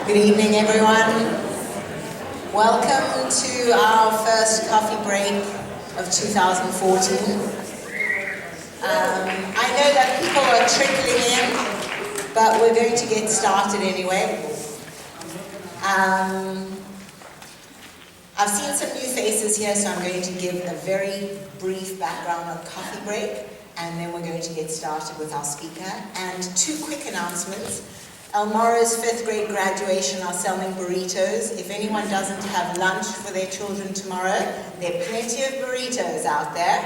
Good evening, everyone. Welcome to our first coffee break of 2014. I know that people are trickling in, but we're going to get started anyway. I've seen some new faces here, so I'm going to give a very brief background on coffee break, and then we're going to get started with our speaker. And two quick announcements. Elmara's 5th grade graduation are selling burritos. If anyone doesn't have lunch for their children tomorrow, there are plenty of burritos out there.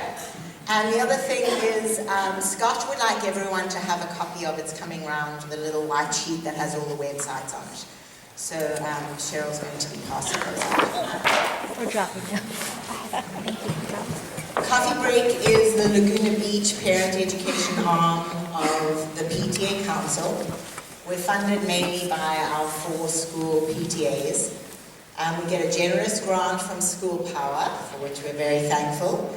And the other thing is, Scott would like everyone to have a copy of It's Coming Round, the little white sheet that has all the websites on it. So Cheryl's going to be passing those out. We're dropping now. Coffee Break is the Laguna Beach parent education arm of the PTA Council. We're funded mainly by our 4 school PTAs. We get a generous grant from School Power, for which we're very thankful.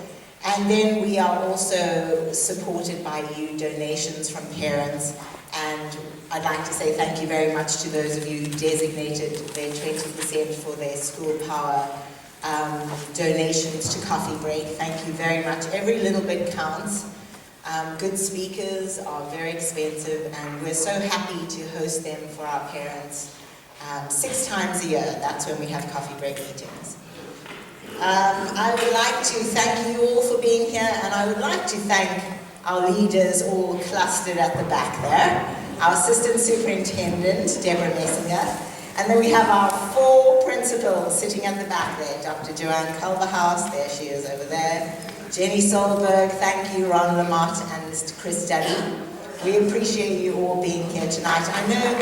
And then we are also supported by you, donations from parents. And I'd like to say thank you very much to those of you who designated their 20% for their School Power donations to Coffee Break. Thank you very much. Every little bit counts. Good speakers are very expensive, and we're so happy to host them for our parents 6 times a year. That's when we have coffee break meetings. I would like to thank you all for being here, and I would like to thank our leaders all clustered at the back there. Our assistant superintendent, Deborah Messinger, and then we have our 4 principals sitting at the back there. Dr. Joanne Culverhouse, there she is over there. Jenny Solberg, thank you, Ron Lamott and Mr. Chris Duddy. We appreciate you all being here tonight. I know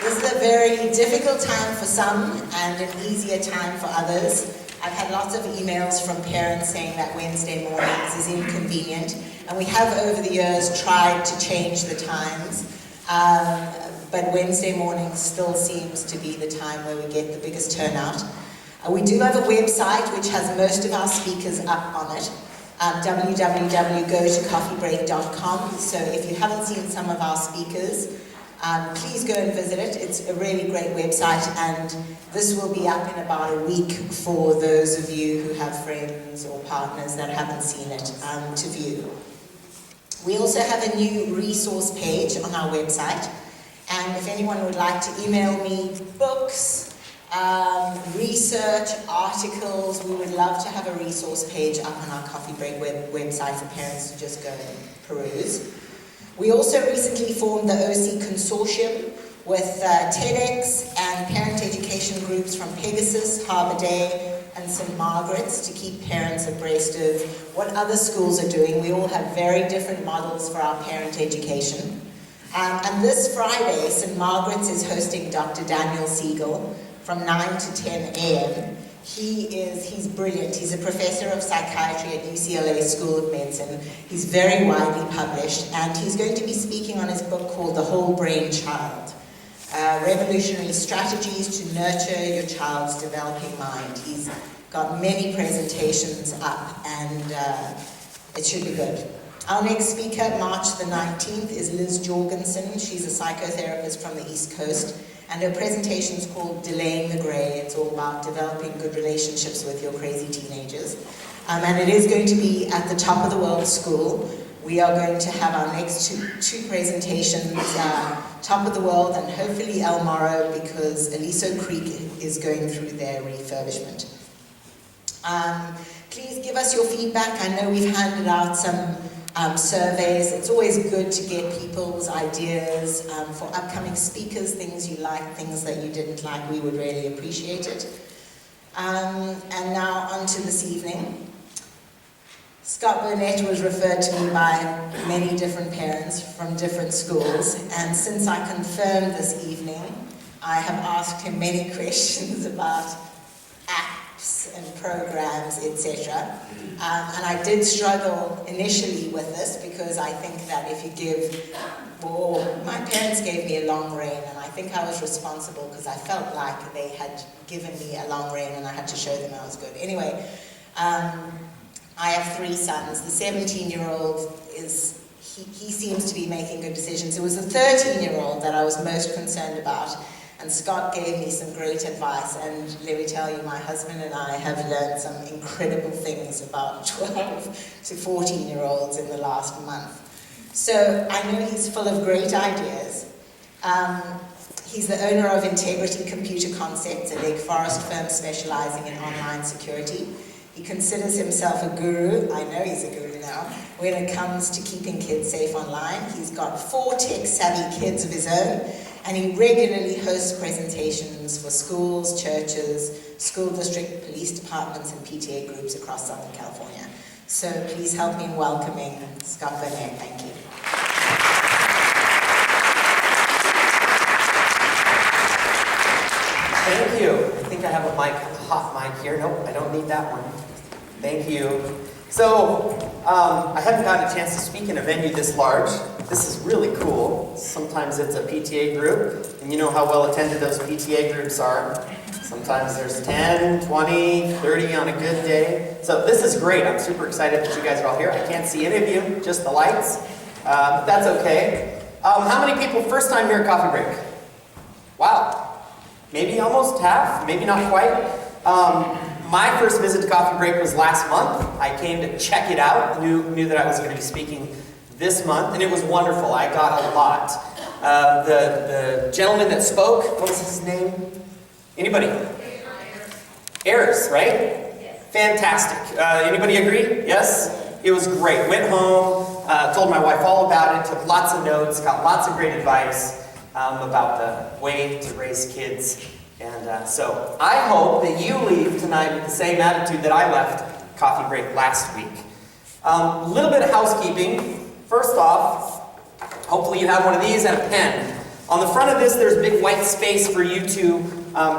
this is a very difficult time for some and an easier time for others. I've had lots of emails from parents saying that Wednesday mornings is inconvenient, and we have over the years tried to change the times. But Wednesday morning still seems to be the time where we get the biggest turnout. We do have a website which has most of our speakers up on it, www.gotocoffeebreak.com. So if you haven't seen some of our speakers, please go and visit it. It's a really great website, and this will be up in about a week for those of you who have friends or partners that haven't seen it to view. We also have a new resource page on our website. And if anyone would like to email me books, research, articles, we would love to have a resource page up on our Coffee Break website for parents to just go and peruse. We also recently formed the OC Consortium with TEDx and parent education groups from Pegasus, Harbour Day, and St. Margaret's to keep parents abreast of what other schools are doing. We all have very different models for our parent education. And this Friday, St. Margaret's is hosting Dr. Daniel Siegel from 9 to 10 a.m. He's brilliant. He's a professor of psychiatry at UCLA School of Medicine. He's very widely published, and he's going to be speaking on his book called The Whole Brain Child, Revolutionary Strategies to Nurture Your Child's Developing Mind. He's got many presentations up, and it should be good. Our next speaker, March the 19th, is Liz Jorgensen. She's a psychotherapist from the East Coast, and her presentation is called Delaying the Grey. It's all about developing good relationships with your crazy teenagers. And it is going to be at the Top of the World School. We are going to have our next two presentations, Top of the World and hopefully Elmara, because Aliso Creek is going through their refurbishment. Please give us your feedback. I know we've handed out some surveys. It's always good to get people's ideas for upcoming speakers, things you like, things that you didn't like. We would really appreciate it. And now on to this evening. Scott Burnett was referred to me by many different parents from different schools, and since I confirmed this evening, I have asked him many questions about apps and programs, etc. And I did struggle initially with this because I think that if you my parents gave me a long rein, and I think I was responsible because I felt like they had given me a long rein and I had to show them I was good. Anyway, I have 3 sons. The 17-year-old he seems to be making good decisions. It was the 13-year-old that I was most concerned about, and Scott gave me some great advice, and let me tell you, my husband and I have learned some incredible things about 12 to 14-year-olds in the last month. So I know he's full of great ideas. He's the owner of Integrity Computer Concepts, a Lake Forest firm specializing in online security. He considers himself a guru. I know he's a guru now when it comes to keeping kids safe online. He's got 4 tech-savvy kids of his own, and he regularly hosts presentations for schools, churches, school district, police departments, and PTA groups across Southern California. So please help me in welcoming Scott Burnett. Thank you. Thank you. I think I have a hot mic here. Nope, I don't need that one. Thank you. So, I haven't gotten a chance to speak in a venue this large. This is really cool. Sometimes it's a PTA group, and you know how well attended those PTA groups are. Sometimes there's 10, 20, 30 on a good day. So this is great. I'm super excited that you guys are all here. I can't see any of you, just the lights. But that's okay. How many people first time here at Coffee Break? Wow. Maybe almost half, maybe not quite. My first visit to Coffee Break was last month. I came to check it out, knew that I was going to be speaking this month, and it was wonderful. I got a lot. The gentleman that spoke, what was his name? Anybody? Ayers, right? Yes. Fantastic. Anybody agree? Yes? It was great. Went home, told my wife all about it, took lots of notes, got lots of great advice about the way to raise kids. And so I hope that you leave tonight with the same attitude that I left Coffee Break last week. A little bit of housekeeping. First off, hopefully you have one of these and a pen. On the front of this, there's a big white space for you to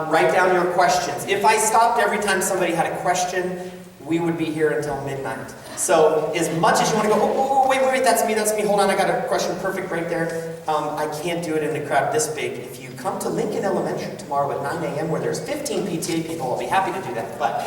write down your questions. If I stopped every time somebody had a question, we would be here until midnight. So as much as you want to go, oh, wait, that's me, hold on, I got a question perfect right there. I can't do it in a crowd this big. If you come to Lincoln Elementary tomorrow at 9 a.m. where there's 15 PTA people, I'll be happy to do that. But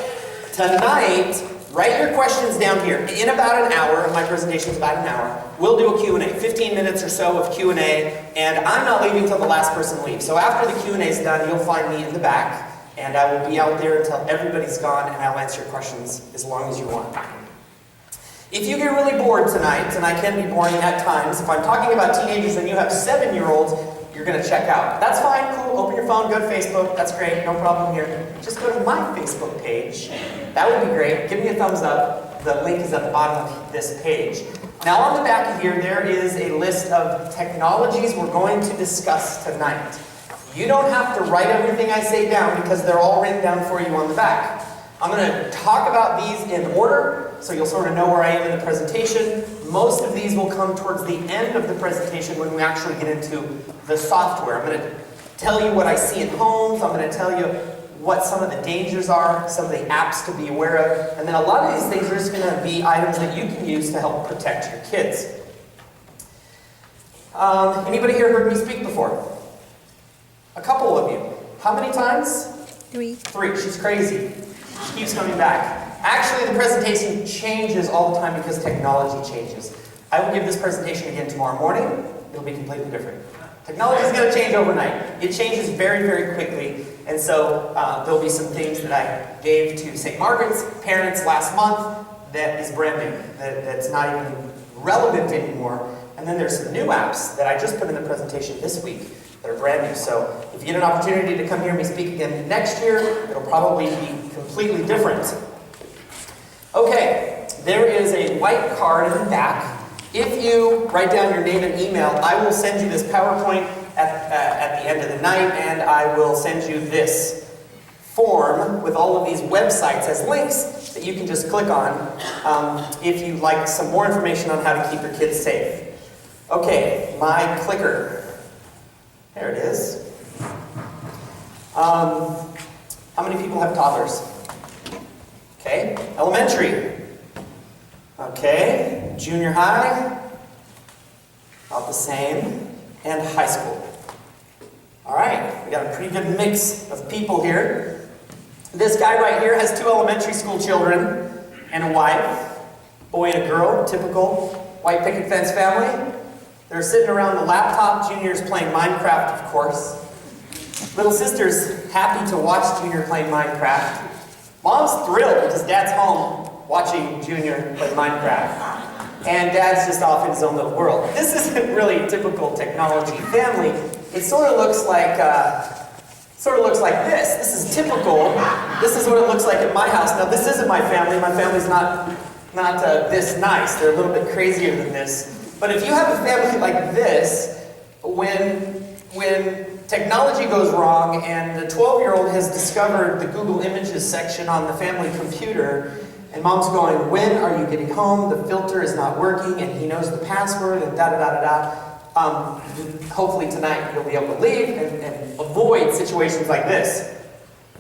tonight, write your questions down here. In about an hour, my presentation is about an hour, we'll do a Q&A, 15 minutes or so of Q&A, and I'm not leaving until the last person leaves. So after the Q&A is done, you'll find me in the back, and I will be out there until everybody's gone, and I'll answer your questions as long as you want. If you get really bored tonight, and I can be boring at times, if I'm talking about teenagers and you have 7-year-olds, you're going to check out. That's fine, cool, open your phone, go to Facebook, that's great, no problem here. Just go to my Facebook page. That would be great. Give me a thumbs up. The link is at the bottom of this page. Now on the back here, there is a list of technologies we're going to discuss tonight. You don't have to write everything I say down because they're all written down for you on the back. I'm going to talk about these in order, so you'll sort of know where I am in the presentation. Most of these will come towards the end of the presentation when we actually get into the software. I'm going to tell you what I see in homes, I'm going to tell you what some of the dangers are, some of the apps to be aware of, and then a lot of these things are just going to be items that you can use to help protect your kids. Anybody here heard me speak before? A couple of you. How many times? 3. 3. She's crazy. She keeps coming back. Actually, the presentation changes all the time because technology changes. I will give this presentation again tomorrow morning. It'll be completely different. Technology is going to change overnight. It changes very, very quickly. And so there'll be some things that I gave to St. Margaret's parents last month that is brand new, that's not even relevant anymore. And then there's some new apps that I just put in the presentation this week that are brand new. So if you get an opportunity to come hear me speak again next year, it'll probably be completely different. Okay, there is a white card in the back. If you write down your name and email, I will send you this PowerPoint at the end of the night, and I will send you this form with all of these websites as links that you can just click on if you'd like some more information on how to keep your kids safe. Okay, my clicker. There it is. How many people have toddlers? Okay, elementary. Okay, junior high, about the same, and high school. All right, we got a pretty good mix of people here. This guy right here has 2 elementary school children and a wife, boy and a girl, typical. white picket fence family. They're sitting around the laptop. Junior's playing Minecraft, of course. Little sister's happy to watch Junior play Minecraft. Mom's thrilled because Dad's home watching Junior play Minecraft. And Dad's just off in his own little world. This isn't really typical technology family. It sort of looks like this. This is typical. This is what it looks like at my house. Now, this isn't my family. My family's not this nice. They're a little bit crazier than this. But if you have a family like this, when technology goes wrong and the 12-year-old has discovered the Google Images section on the family computer, and Mom's going, when are you getting home? The filter is not working, and he knows the password, and da-da-da-da-da. Hopefully tonight you'll be able to leave and avoid situations like this.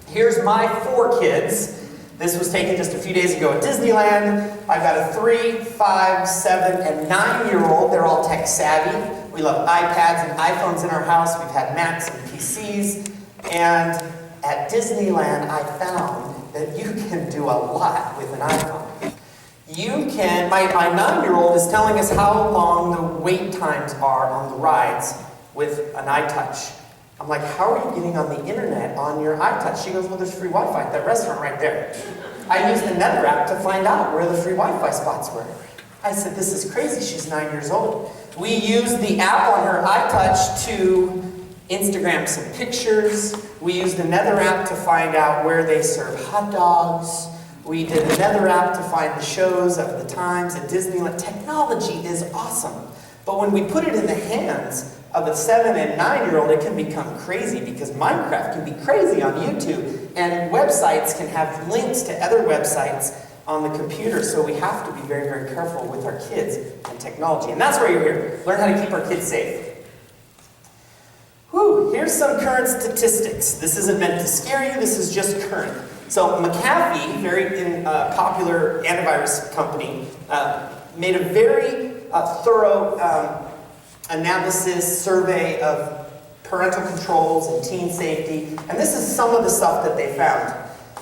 Here's my 4 kids. This was taken just a few days ago at Disneyland. I've got a 3, 5, 7, and 9-year-old. They're all tech savvy. We love iPads and iPhones in our house. We've had Macs and PCs. And at Disneyland, I found that you can do a lot with an iPhone. You can, my 9-year-old is telling us how long the wait times are on the rides with an iTouch. I'm like, how are you getting on the internet on your iTouch? She goes, well, there's free Wi-Fi at that restaurant right there. I used another app to find out where the free Wi-Fi spots were. I said, this is crazy, she's 9 years old. We used the app on her iTouch to Instagram some pictures. We used another app to find out where they serve hot dogs. We did another app to find the shows of the times at Disneyland. Technology is awesome. But when we put it in the hands of a 7 and 9-year-old, it can become crazy because Minecraft can be crazy on YouTube. And websites can have links to other websites on the computer. So we have to be very, very careful with our kids and technology. And that's why you're here. Learn how to keep our kids safe. Whew, here's some current statistics. This isn't meant to scare you, this is just current. So McAfee, very popular antivirus company, made a very thorough analysis, survey of parental controls and teen safety. And this is some of the stuff that they found.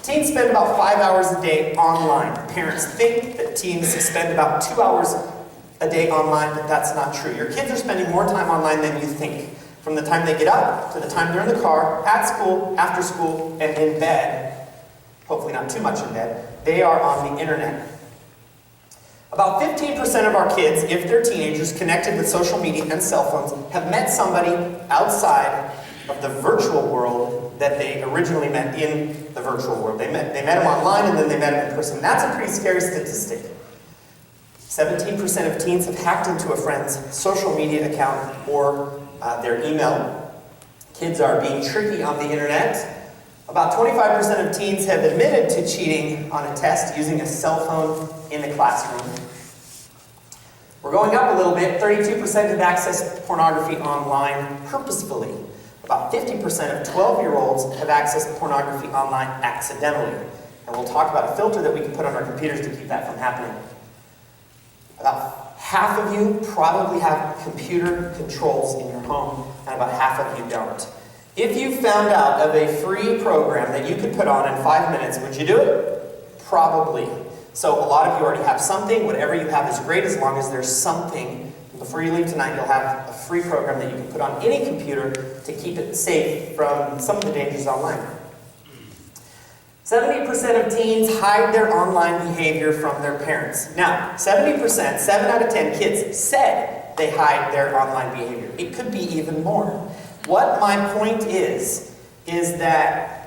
Teens spend about 5 hours a day online. Parents think that teens spend about 2 hours a day online, but that's not true. Your kids are spending more time online than you think. From the time they get up to the time they're in the car, at school, after school, and in bed, hopefully not too much in bed, they are on the internet. About 15% of our kids, if they're teenagers connected with social media and cell phones, have met somebody outside of the virtual world that they originally met in the virtual world. They met them online and then they met them in person. That's a pretty scary statistic. 17% of teens have hacked into a friend's social media account or their email. Kids are being tricky on the internet. About 25% of teens have admitted to cheating on a test using a cell phone in the classroom. We're going up a little bit. 32% have accessed pornography online purposefully. About 50% of 12-year-olds have accessed pornography online accidentally. And we'll talk about a filter that we can put on our computers to keep that from happening. About half of you probably have computer controls in your home, and about half of you don't. If you found out of a free program that you could put on in 5 minutes, would you do it? Probably. So a lot of you already have something. Whatever you have is great as long as there's something. Before you leave tonight, you'll have a free program that you can put on any computer to keep it safe from some of the dangers online. 70% of teens hide their online behavior from their parents. Now, 70%, 7 out of 10 kids said they hide their online behavior. It could be even more. What my point is that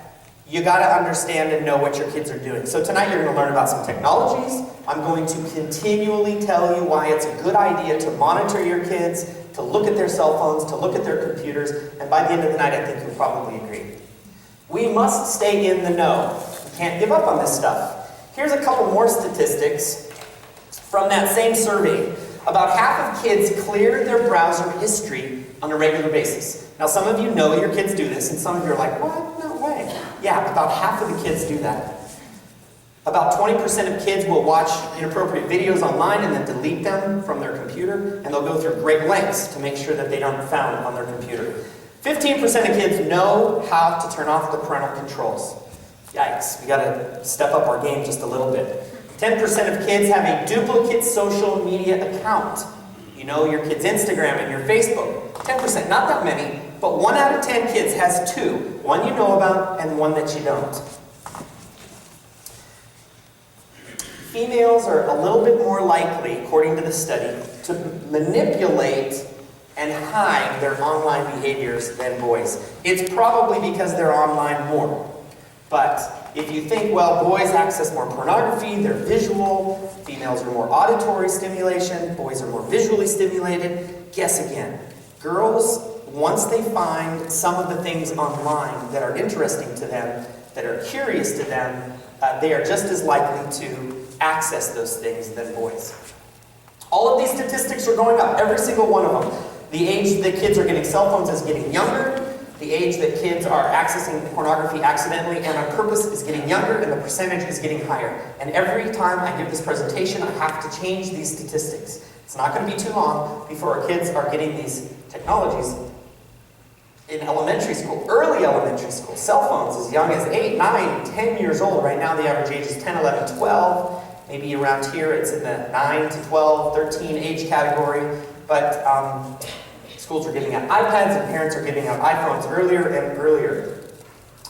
you got to understand and know what your kids are doing. So tonight you're going to learn about some technologies. I'm going to continually tell you why it's a good idea to monitor your kids, to look at their cell phones, to look at their computers, and by the end of the night I think you'll probably agree. We must stay in the know. We can't give up on this stuff. Here's a couple more statistics from that same survey. About half of kids clear their browser history on a regular basis. Now some of you know your kids do this, and some of you are like, what? No way. Yeah, about half of the kids do that. About 20% of kids will watch inappropriate videos online and then delete them from their computer, and they'll go through great lengths to make sure that they aren't found on their computer. 15% of kids know how to turn off the parental controls. Yikes, we gotta step up our game just a little bit. 10% of kids have a duplicate social media account. You know your kid's Instagram and your Facebook. 10%, not that many, but 1 out of 10 kids has two. One you know about and one that you don't. Females are a little bit more likely, according to the study, to manipulate and hide their online behaviors than boys. It's probably because they're online more. But if you think, well, boys access more pornography, they're visual, females are more auditory stimulation, boys are more visually stimulated, guess again. Girls, once they find some of the things online that are interesting to them, that are curious to them, they are just as likely to access those things than boys. All of these statistics are going up, every single one of them. The age that kids are getting cell phones is getting younger. The age that kids are accessing pornography accidentally and on purpose is getting younger, and the percentage is getting higher. And every time I give this presentation, I have to change these statistics. It's not going to be too long before our kids are getting these technologies in elementary school, early elementary school. Cell phones as young as 8, 9, 10 years old. Right now the average age is 10, 11, 12. Maybe around here it's in the 9 to 12, 13 age category. But schools are giving out iPads and parents are giving out iPhones earlier and earlier.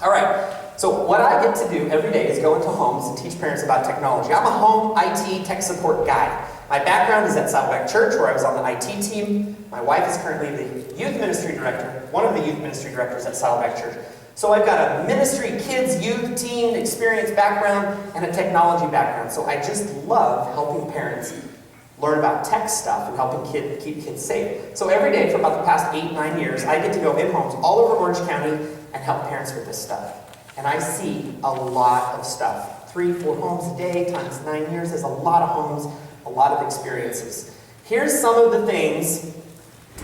All right, so what I get to do every day is go into homes and teach parents about technology. I'm a home IT tech support guy. My background is at Saddleback Church, where I was on the IT team. My wife is currently the youth ministry director, one of the youth ministry directors at Saddleback Church. So I've got a ministry, kids, youth, teen experience background and a technology background. So I just love helping parents learn about tech stuff and helping keep kids safe. So every day for about the past 8, 9 years, I get to go in homes all over Orange County and help parents with this stuff. And I see a lot of stuff. 3, 4 homes a day times 9 years is a lot of homes, a lot of experiences. Here's some of the things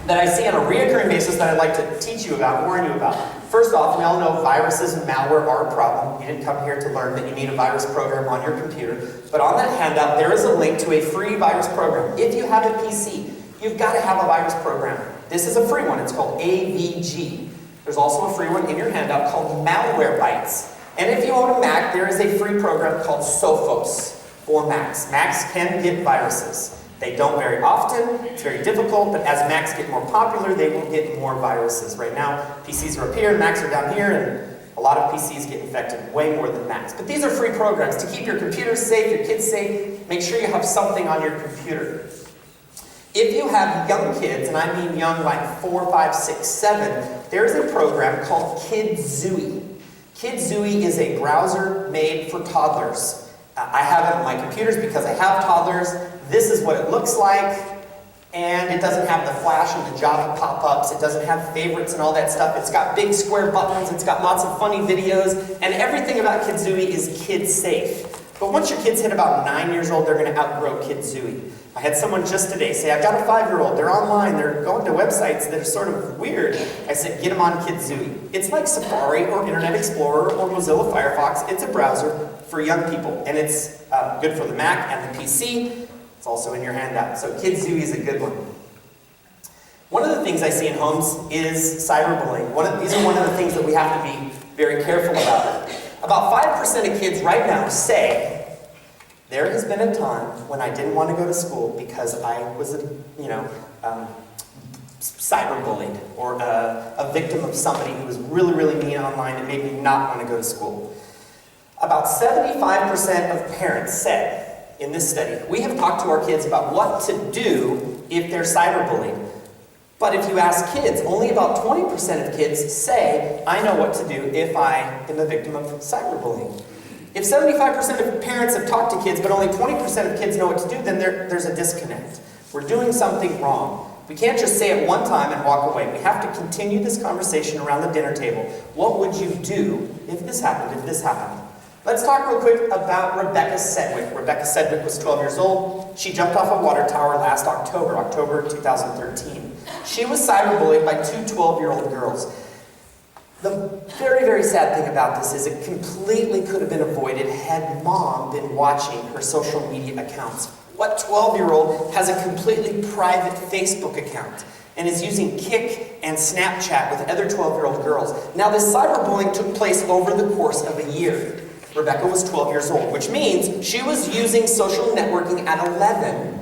that I see on a reoccurring basis that I'd like to teach you about, warn you about. First off, we all know viruses and malware are a problem. You didn't come here to learn that you need a virus program on your computer. But on that handout, there is a link to a free virus program. If you have a PC, you've got to have a virus program. This is a free one. It's called AVG. There's also a free one in your handout called Malwarebytes. And if you own a Mac, there is a free program called Sophos for Macs. Macs can get viruses. They don't very often, it's very difficult, but as Macs get more popular, they will get more viruses. Right now, PCs are up here, Macs are down here, and a lot of PCs get infected way more than Macs. But these are free programs to keep your computers safe, your kids safe. Make sure you have something on your computer. If you have young kids, and I mean young like 4, 5, 6, 7, there's a program called KidZooey. KidZooey is a browser made for toddlers. I have it on my computers because I have toddlers. This is what it looks like, and it doesn't have the flash and the Java pop-ups. It doesn't have favorites and all that stuff. It's got big square buttons. It's got lots of funny videos, and everything about KidZooey is kid-safe. But once your kids hit about 9 years old, they're going to outgrow KidZooey. I had someone just today say, I've got a 5-year-old, they're online, they're going to websites that are sort of weird. I said, get them on KidZooey. It's like Safari or Internet Explorer or Mozilla Firefox. It's a browser for young people, and it's good for the Mac and the PC. It's also in your handout. So KidZooey is a good one. One of the things I see in homes is cyberbullying. These are one of the things that we have to be very careful about. About 5% of kids right now say, there has been a time when I didn't want to go to school because I was, cyberbullied or a victim of somebody who was really, really mean online and made me not want to go to school. About 75% of parents said, in this study, we have talked to our kids about what to do if they're cyberbullied. But if you ask kids, only about 20% of kids say, I know what to do if I am a victim of cyberbullying. If 75% of parents have talked to kids, but only 20% of kids know what to do, then there's a disconnect. We're doing something wrong. We can't just say it one time and walk away. We have to continue this conversation around the dinner table. What would you do if this happened, if this happened? Let's talk real quick about Rebecca Sedgwick. Rebecca Sedgwick was 12 years old. She jumped off a water tower last October 2013. She was cyberbullied by 2 12-year-old girls. The very, very sad thing about this is it completely could have been avoided had mom been watching her social media accounts. What 12-year-old has a completely private Facebook account and is using Kik and Snapchat with other 12-year-old girls? Now, this cyberbullying took place over the course of a year. Rebecca was 12 years old, which means she was using social networking at 11,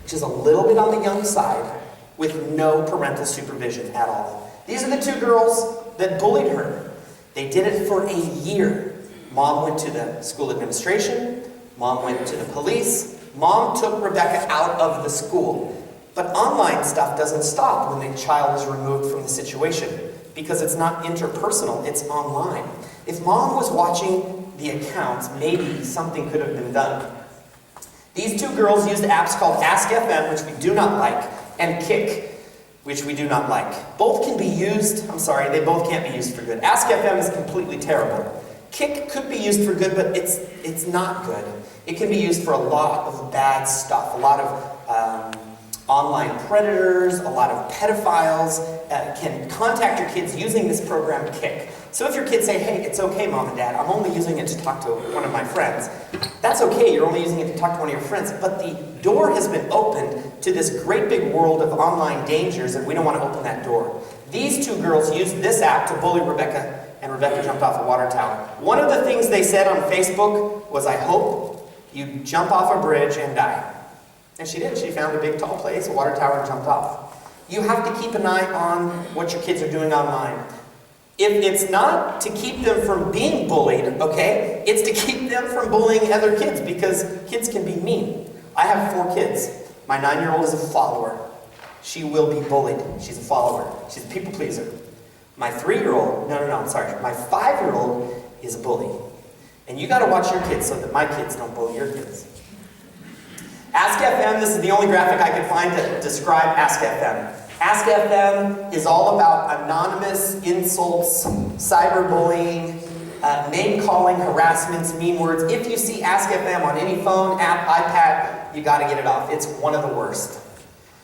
which is a little bit on the young side, with no parental supervision at all. These are the two girls that bullied her. They did it for a year. Mom went to the school administration. Mom went to the police. Mom took Rebecca out of the school. But online stuff doesn't stop when the child is removed from the situation, because it's not interpersonal, it's online. If mom was watching the accounts, maybe something could have been done. These two girls used apps called Ask.fm, which we do not like, and Kick, which we do not like. Both can be used, they both can't be used for good. Ask.fm is completely terrible. Kick could be used for good, but it's not good. It can be used for a lot of bad stuff, a lot of online predators, a lot of pedophiles can contact your kids using this program, Kick. So if your kids say, hey, it's okay, Mom and Dad, I'm only using it to talk to one of my friends, that's okay, you're only using it to talk to one of your friends, but the door has been opened to this great big world of online dangers, and we don't want to open that door. These two girls used this app to bully Rebecca, and Rebecca jumped off a water tower. One of the things they said on Facebook was, I hope you jump off a bridge and die. And she did. She found a big tall place, a water tower, and jumped off. You have to keep an eye on what your kids are doing online. If it's not to keep them from being bullied, okay, it's to keep them from bullying other kids, because kids can be mean. I have 4 kids. My 9-year-old is a follower. She will be bullied. She's a follower. She's a people pleaser. My 3-year-old, my 5-year-old is a bully. And you got to watch your kids so that my kids don't bully your kids. Ask.fm, this is the only graphic I could find to describe Ask.fm. Ask.fm is all about anonymous insults, cyberbullying, name-calling, harassments, mean words. If you see Ask.fm on any phone, app, iPad, you got to get it off. It's one of the worst.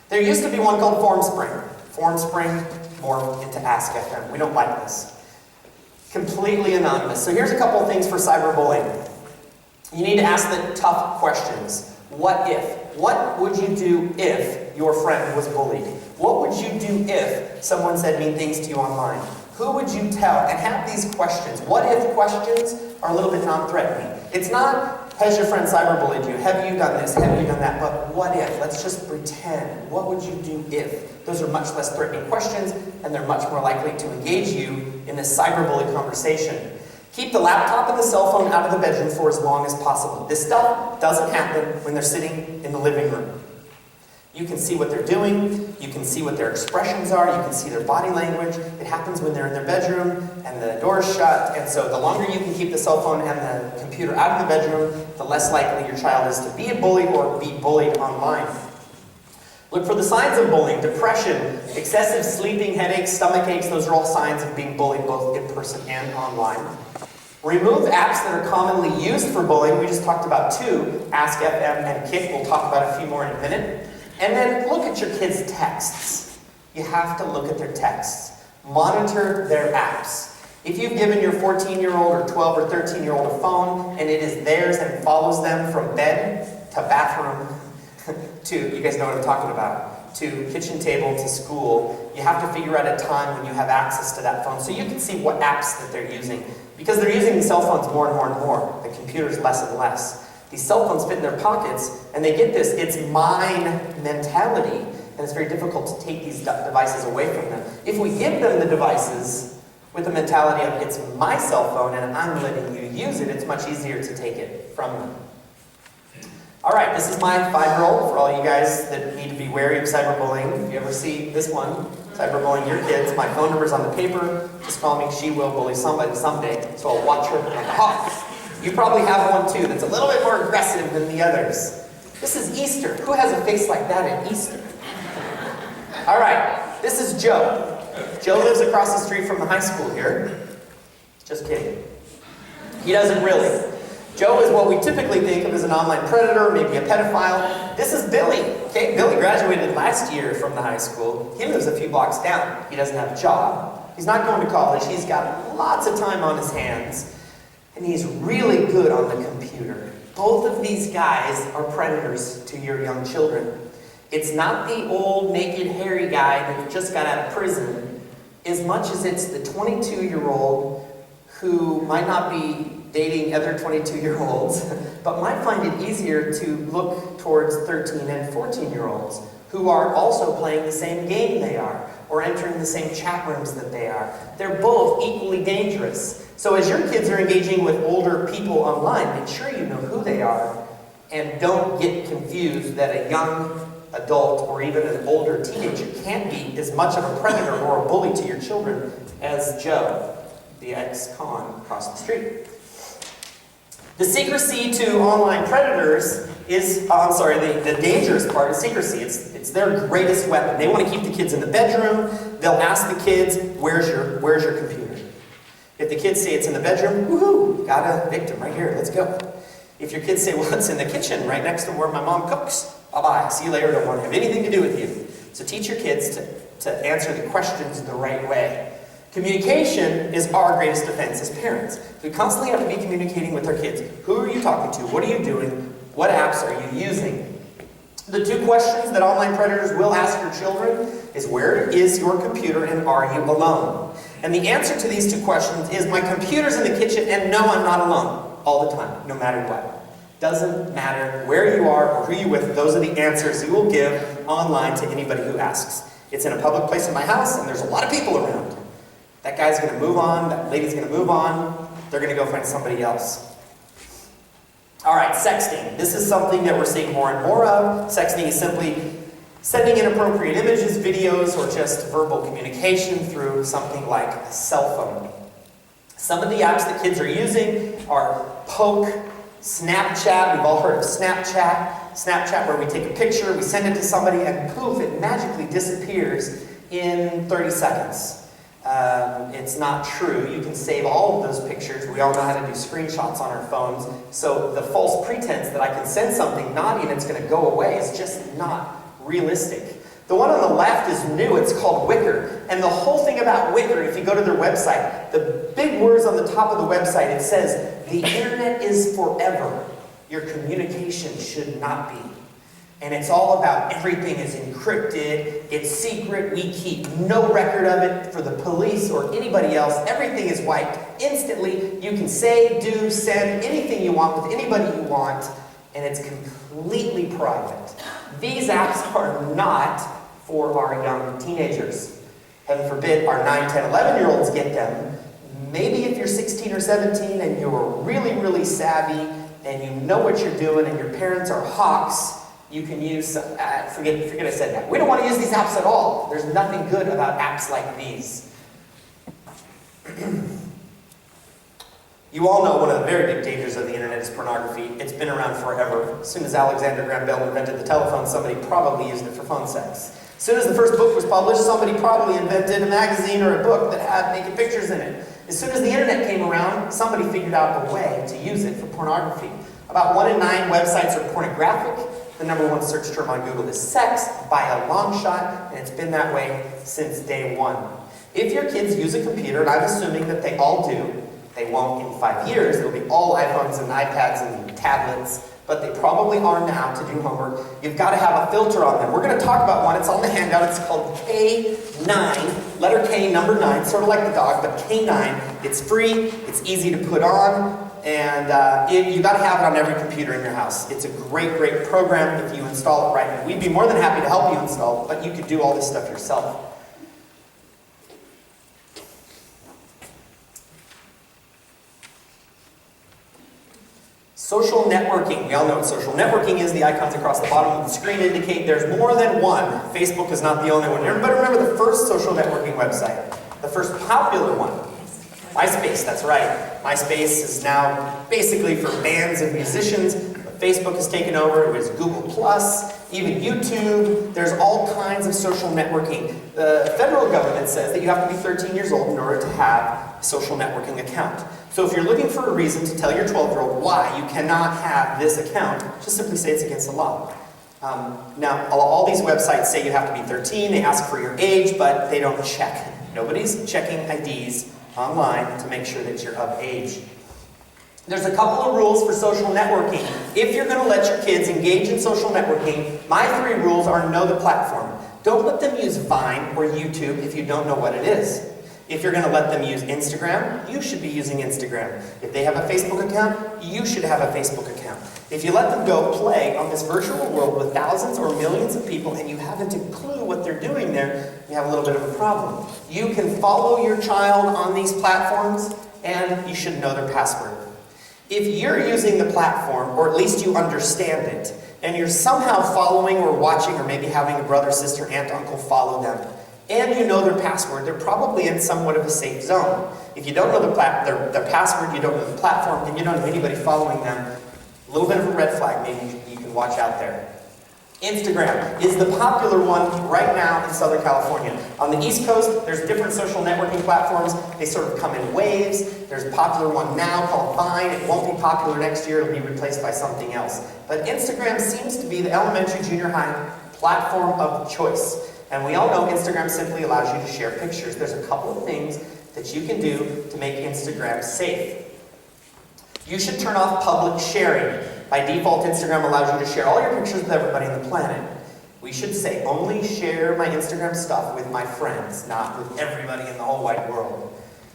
There used to be one called FormSpring. FormSpring morphed into Ask.fm. We don't like this. Completely anonymous. So here's a couple of things for cyberbullying. You need to ask the tough questions. What if? What would you do if your friend was bullied? What would you do if someone said mean things to you online? Who would you tell? And have these questions. What if questions are a little bit non-threatening. It's not, has your friend cyberbullied you? Have you done this? Have you done that? But what if? Let's just pretend. What would you do if? Those are much less threatening questions, and they're much more likely to engage you in this cyberbully conversation. Keep the laptop and the cell phone out of the bedroom for as long as possible. This stuff doesn't happen when they're sitting in the living room. You can see what they're doing, you can see what their expressions are, you can see their body language. It happens when they're in their bedroom and the door's shut, and so the longer you can keep the cell phone and the computer out of the bedroom, the less likely your child is to be a bully or be bullied online. Look for the signs of bullying: depression, excessive sleeping, headaches, stomach aches. Those are all signs of being bullied both in person and online. Remove apps that are commonly used for bullying. We just talked about 2, Ask.fm and Kick. We'll talk about a few more in a minute. And then look at your kids' texts. You have to look at their texts. Monitor their apps. If you've given your 14-year-old or 12 or 13-year-old a phone and it is theirs and follows them from bed to bathroom to, you guys know what I'm talking about, to kitchen table to school, you have to figure out a time when you have access to that phone so you can see what apps that they're using. Because they're using the cell phones more and more and more, the computers less and less. These cell phones fit in their pockets, and they get this it's mine mentality, and it's very difficult to take these devices away from them. If we give them the devices with the mentality of it's my cell phone and I'm letting you use it, it's much easier to take it from them. All right, this is my 5-year-old, for all you guys that need to be wary of cyberbullying. If you ever see this one, cyberbullying your kids, my phone number's on the paper. Just call me. She will bully somebody someday, so I'll watch her like a hawk. You probably have one too that's a little bit more aggressive than the others. This is Easter. Who has a face like that at Easter? All right, this is Joe. Joe lives across the street from the high school here. Just kidding. He doesn't really. Joe is what we typically think of as an online predator, maybe a pedophile. This is Billy. Okay, Billy graduated last year from the high school. He lives a few blocks down. He doesn't have a job. He's not going to college. He's got lots of time on his hands. And he's really good on the computer. Both of these guys are predators to your young children. It's not the old, naked, hairy guy that just got out of prison, as much as it's the 22-year-old who might not be dating other 22-year-olds, but might find it easier to look towards 13 and 14-year-olds who are also playing the same game they are, or entering the same chat rooms that they are. They're both equally dangerous. So as your kids are engaging with older people online, make sure you know who they are, and don't get confused that a young adult or even an older teenager can't be as much of a predator or a bully to your children as Joe, the ex-con across the street. The secrecy to online predators is, the dangerous part is secrecy. It's their greatest weapon. They want to keep the kids in the bedroom. They'll ask the kids, where's your computer? If the kids say it's in the bedroom, woohoo, got a victim right here, let's go. If your kids say, well, it's in the kitchen right next to where my mom cooks, bye-bye, see you later, don't want to have anything to do with you. So teach your kids to answer the questions the right way. Communication is our greatest defense as parents. We constantly have to be communicating with our kids. Who are you talking to? What are you doing? What apps are you using? The two questions that online predators will ask your children is, where is your computer and are you alone? And the answer to these two questions is, my computer's in the kitchen and no, I'm not alone. All the time, no matter what. Doesn't matter where you are or who you're with, those are the answers you will give online to anybody who asks. It's in a public place in my house and there's a lot of people around. That guy's going to move on, that lady's going to move on, they're going to go find somebody else. All right, sexting. This is something that we're seeing more and more of. Sexting is simply sending inappropriate images, videos, or just verbal communication through something like a cell phone. Some of the apps that kids are using are Poke, Snapchat. We've all heard of Snapchat. Snapchat, where we take a picture, we send it to somebody, and poof, it magically disappears in 30 seconds. It's not true. You can save all of those pictures. We all know how to do screenshots on our phones. So the false pretense that I can send something naughty and it's going to go away is just not realistic. The one on the left is new. It's called Wickr. And the whole thing about Wickr, if you go to their website, the big words on the top of the website, it says, the internet is forever. Your communication should not be. And it's all about everything is encrypted, it's secret, we keep no record of it for the police or anybody else. Everything is wiped instantly. You can say, do, send anything you want with anybody you want, and it's completely private. These apps are not for our young teenagers. Heaven forbid our 9, 10, 11-year-olds get them. Maybe if you're 16 or 17 and you're really, really savvy and you know what you're doing and your parents are hawks, you can use, forget I said that. We don't want to use these apps at all. There's nothing good about apps like these. You all know one of the very big dangers of the internet is pornography. It's been around forever. As soon as Alexander Graham Bell invented the telephone, somebody probably used it for phone sex. As soon as the first book was published, somebody probably invented a magazine or a book that had naked pictures in it. As soon as the internet came around, somebody figured out a way to use it for pornography. About 1 in 9 websites are pornographic. The #1 search term on Google is sex, by a long shot, and it's been that way since day one. If your kids use a computer, and I'm assuming that they all do, they won't in 5 years, it'll be all iPhones and iPads and tablets, but they probably are now to do homework. You've got to have a filter on them. We're going to talk about one. It's on the handout. It's called K9, letter K, number 9, sort of like the dog, but K9. It's free, it's easy to put on, and you've got to have it on every computer in your house. It's a great, great program if you install it right. And we'd be more than happy to help you install it, but you could do all this stuff yourself. Social networking. We all know what social networking is. The icons across the bottom of the screen indicate there's more than one. Facebook is not the only one. Everybody remember the first social networking website? The first popular one? MySpace, that's right. MySpace is now basically for bands and musicians. Facebook has taken over. It was Google+, even YouTube. There's all kinds of social networking. The federal government says that you have to be 13 years old in order to have a social networking account. So if you're looking for a reason to tell your 12-year-old why you cannot have this account, just simply say it's against the law. Now, all these websites say you have to be 13, they ask for your age, but they don't check. Nobody's checking IDs online to make sure that you're of age. There's a couple of rules for social networking. If you're going to let your kids engage in social networking, my 3 rules are know the platform. Don't let them use Vine or YouTube if you don't know what it is. If you're going to let them use Instagram, you should be using Instagram. If they have a Facebook account, you should have a Facebook account. If you let them go play on this virtual world with thousands or millions of people and you haven't a clue what they're doing there, you have a little bit of a problem. You can follow your child on these platforms and you should know their password. If you're using the platform, or at least you understand it, and you're somehow following or watching or maybe having a brother, sister, aunt, uncle follow them, and you know their password, they're probably in somewhat of a safe zone. If you don't know their password, you don't know the platform, and you don't know anybody following them, a little bit of a red flag maybe you can watch out there. Instagram is the popular one right now in Southern California. On the East Coast, there's different social networking platforms. They sort of come in waves. There's a popular one now called Vine. It won't be popular next year. It'll be replaced by something else. But Instagram seems to be the elementary, junior high platform of choice. And we all know Instagram simply allows you to share pictures. There's a couple of things that you can do to make Instagram safe. You should turn off public sharing. By default, Instagram allows you to share all your pictures with everybody on the planet. We should say, only share my Instagram stuff with my friends, not with everybody in the whole wide world.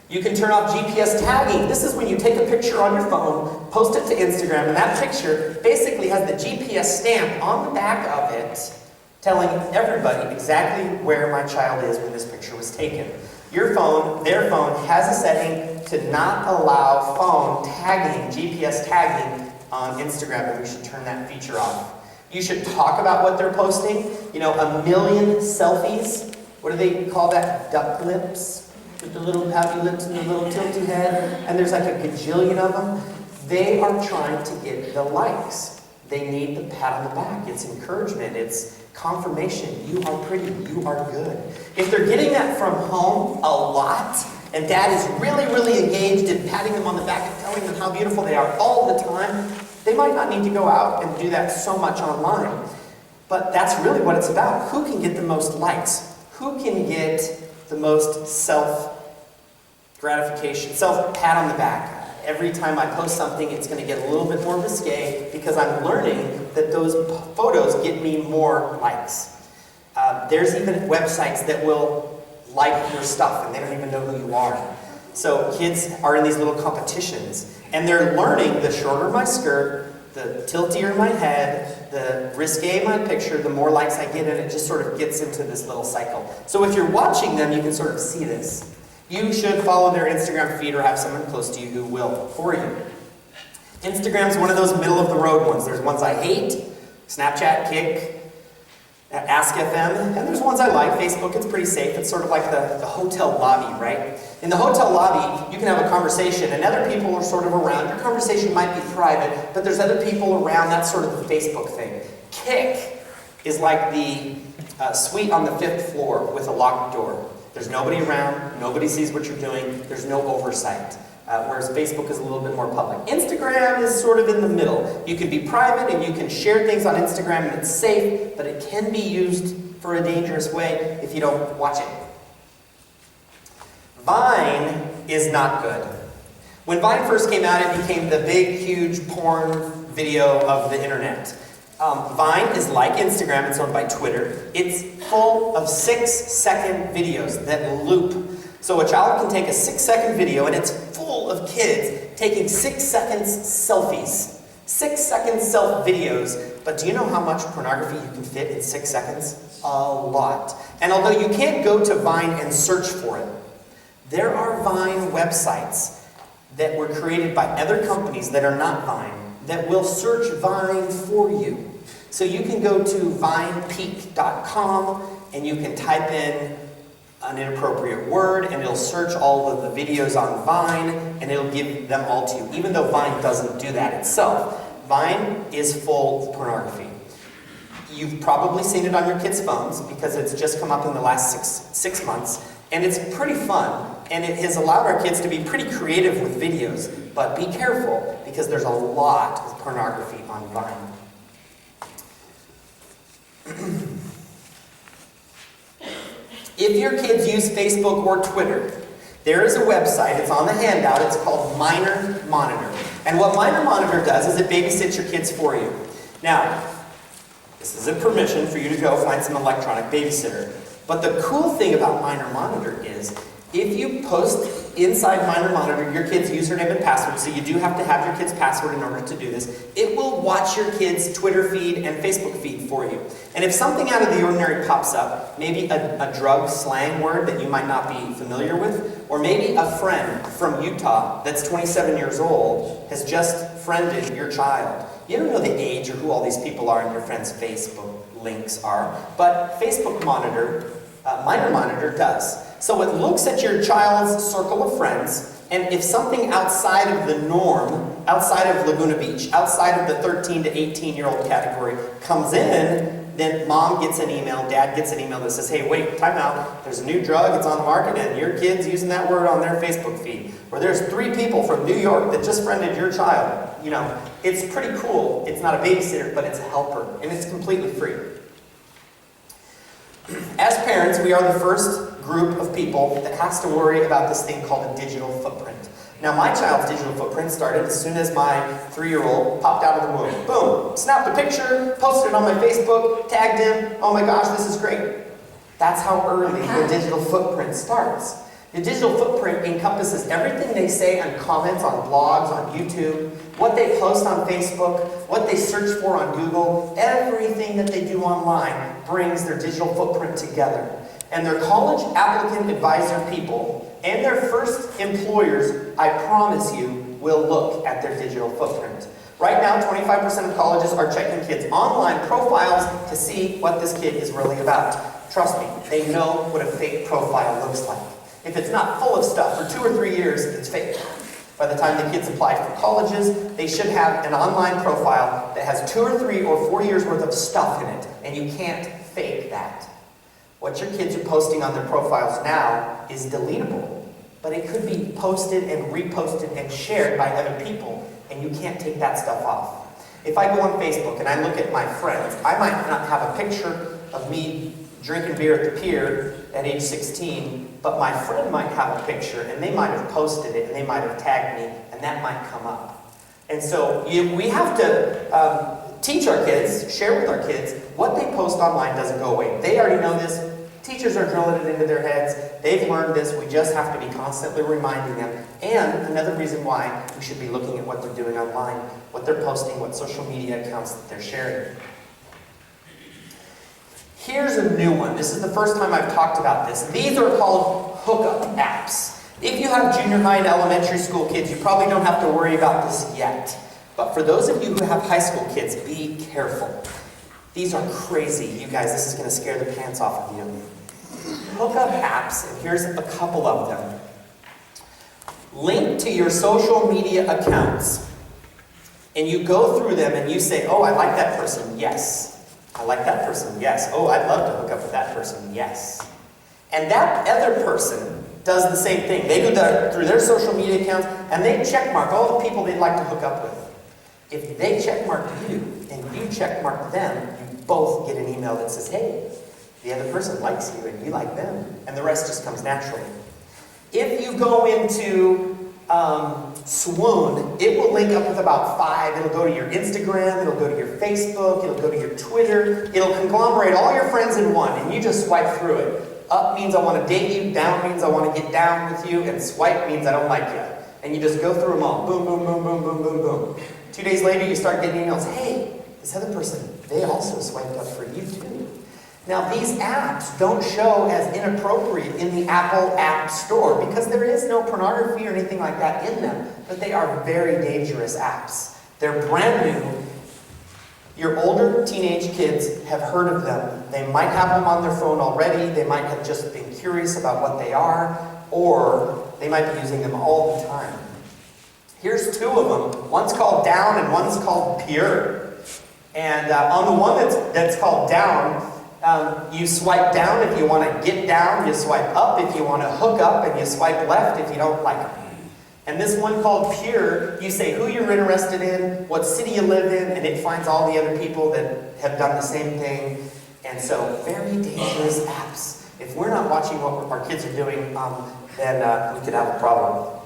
You can turn off GPS tagging. This is when you take a picture on your phone, post it to Instagram, and that picture basically has the GPS stamp on the back of it, telling everybody exactly where my child is when this picture was taken. Your phone, their phone, has a setting to not allow phone tagging, GPS tagging, on Instagram, and we should turn that feature off. You should talk about what they're posting. You know, 1 million selfies. What do they call that? Duck lips? With the little pouty lips and the little tilty head. And there's like a gajillion of them. They are trying to get the likes. They need the pat on the back. It's encouragement. It's confirmation. You are pretty. You are good. If they're getting that from home a lot, and dad is really, really engaged in patting them on the back and telling them how beautiful they are all the time, they might not need to go out and do that so much online. But that's really what it's about. Who can get the most likes? Who can get the most self-gratification, self-pat on the back? Every time I post something, it's going to get a little bit more risque because I'm learning that those photos get me more likes. There's even websites that will like your stuff and they don't even know who you are. So kids are in these little competitions and they're learning the shorter my skirt, the tiltier my head, the risque my picture, the more likes I get, and it just sort of gets into this little cycle. So if you're watching them, you can sort of see this. You should follow their Instagram feed or have someone close to you who will for you. Instagram's one of those middle of the road ones. There's ones I hate, Snapchat, Kick, Ask FM, and there's ones I like. Facebook, it's pretty safe. It's sort of like the hotel lobby, right? In the hotel lobby, you can have a conversation, and other people are sort of around. Your conversation might be private, but there's other people around. That's sort of the Facebook thing. Kick is like the suite on the 5th floor with a locked door. There's nobody around. Nobody sees what you're doing. There's no oversight. Whereas Facebook is a little bit more public. Instagram is sort of in the middle. You can be private and you can share things on Instagram and it's safe, but it can be used for a dangerous way if you don't watch it. Vine is not good. When Vine first came out, it became the big, huge porn video of the internet. Vine is like Instagram, it's owned by Twitter. It's full of 6-second videos that loop. So a child can take a 6-second video and it's full of kids taking 6 seconds selfies. 6-second self videos. But do you know how much pornography you can fit in 6 seconds? A lot. And although you can't go to Vine and search for it, there are Vine websites that were created by other companies that are not Vine that will search Vine for you. So you can go to vinepeak.com and you can type in an inappropriate word and it'll search all of the videos on Vine and it'll give them all to you, even though Vine doesn't do that itself. Vine is full of pornography. You've probably seen it on your kids' phones because it's just come up in the last six months, and it's pretty fun, and it has allowed our kids to be pretty creative with videos, but be careful because there's a lot of pornography on Vine. If your kids use Facebook or Twitter, there is a website, it's on the handout, it's called Minor Monitor. And what Minor Monitor does is it babysits your kids for you. Now, this isn't permission for you to go find some electronic babysitter. But the cool thing about Minor Monitor is If you post inside Minor Monitor your kid's username and password, so you do have to have your kid's password in order to do this, it will watch your kid's Twitter feed and Facebook feed for you. And if something out of the ordinary pops up, maybe a drug slang word that you might not be familiar with, or maybe a friend from Utah that's 27 years old has just friended your child. You don't know the age or who all these people are in your friend's Facebook links are, but Facebook Monitor, Minor Monitor does. So it looks at your child's circle of friends, and if something outside of the norm, outside of Laguna Beach, outside of the 13 to 18-year-old category comes in, then mom gets an email, dad gets an email that says, hey, wait, time out. There's a new drug, it's on the market, and your kid's using that word on their Facebook feed. Or there's 3 people from New York that just friended your child. You know, it's pretty cool. It's not a babysitter, but it's a helper, and it's completely free. As parents, we are the first group of people that has to worry about this thing called a digital footprint. Now, my child's digital footprint started as soon as my 3-year-old popped out of the womb. Boom! Snapped a picture, posted it on my Facebook, tagged him. Oh my gosh, this is great. That's how early the digital footprint starts. The digital footprint encompasses everything they say on comments, on blogs, on YouTube, what they post on Facebook, what they search for on Google. Everything that they do online brings their digital footprint together. And their college applicant advisor people and their first employers, I promise you, will look at their digital footprint. Right now, 25% of colleges are checking kids' online profiles to see what this kid is really about. Trust me, they know what a fake profile looks like. If it's not full of stuff for 2 or 3 years, it's fake. By the time the kids apply for colleges, they should have an online profile that has 2 or 3 or 4 years worth of stuff in it, and you can't fake that. What your kids are posting on their profiles now is deletable, but it could be posted and reposted and shared by other people, and you can't take that stuff off. If I go on Facebook and I look at my friends, I might not have a picture of me drinking beer at the pier at age 16, but my friend might have a picture, and they might have posted it, and they might have tagged me, and that might come up. And so we have to teach our kids, share with our kids, what they post online doesn't go away. They already know this. Teachers are drilling it into their heads. They've learned this. We just have to be constantly reminding them. And another reason why we should be looking at what they're doing online, what they're posting, what social media accounts that they're sharing. Here's a new one. This is the first time I've talked about this. These are called hookup apps. If you have junior high and elementary school kids, you probably don't have to worry about this yet. But for those of you who have high school kids, be careful. These are crazy. You guys, this is going to scare the pants off of you. Hookup apps, and here's a couple of them. Link to your social media accounts. And you go through them and you say, oh, I like that person, yes. I like that person, yes. Oh, I'd love to hook up with that person, yes. And that other person does the same thing. They go through their social media accounts and they checkmark all the people they'd like to hook up with. If they checkmark you and you checkmark them, you both get an email that says, hey, the other person likes you and you like them. And the rest just comes naturally. If you go into Swoon, it will link up with about 5. It'll go to your Instagram, it'll go to your Facebook, it'll go to your Twitter. It'll conglomerate all your friends in one, and you just swipe through it. Up means I want to date you, down means I want to get down with you, and swipe means I don't like you. And you just go through them all. Boom, boom, boom, boom, boom, boom, boom. 2 days later, you start getting emails. Hey, this other person, they also swiped up for you too. Now, these apps don't show as inappropriate in the Apple App Store because there is no pornography or anything like that in them, but they are very dangerous apps. They're brand new. Your older teenage kids have heard of them. They might have them on their phone already. They might have just been curious about what they are, or they might be using them all the time. Here's 2 of them. One's called Down and one's called Pure. And on the one that's called Down, you swipe down if you want to get down, you swipe up if you want to hook up, and you swipe left if you don't like them. And this one called Pure, you say who you're interested in, what city you live in, and it finds all the other people that have done the same thing. And so, very dangerous apps. If we're not watching what our kids are doing, then we could have a problem.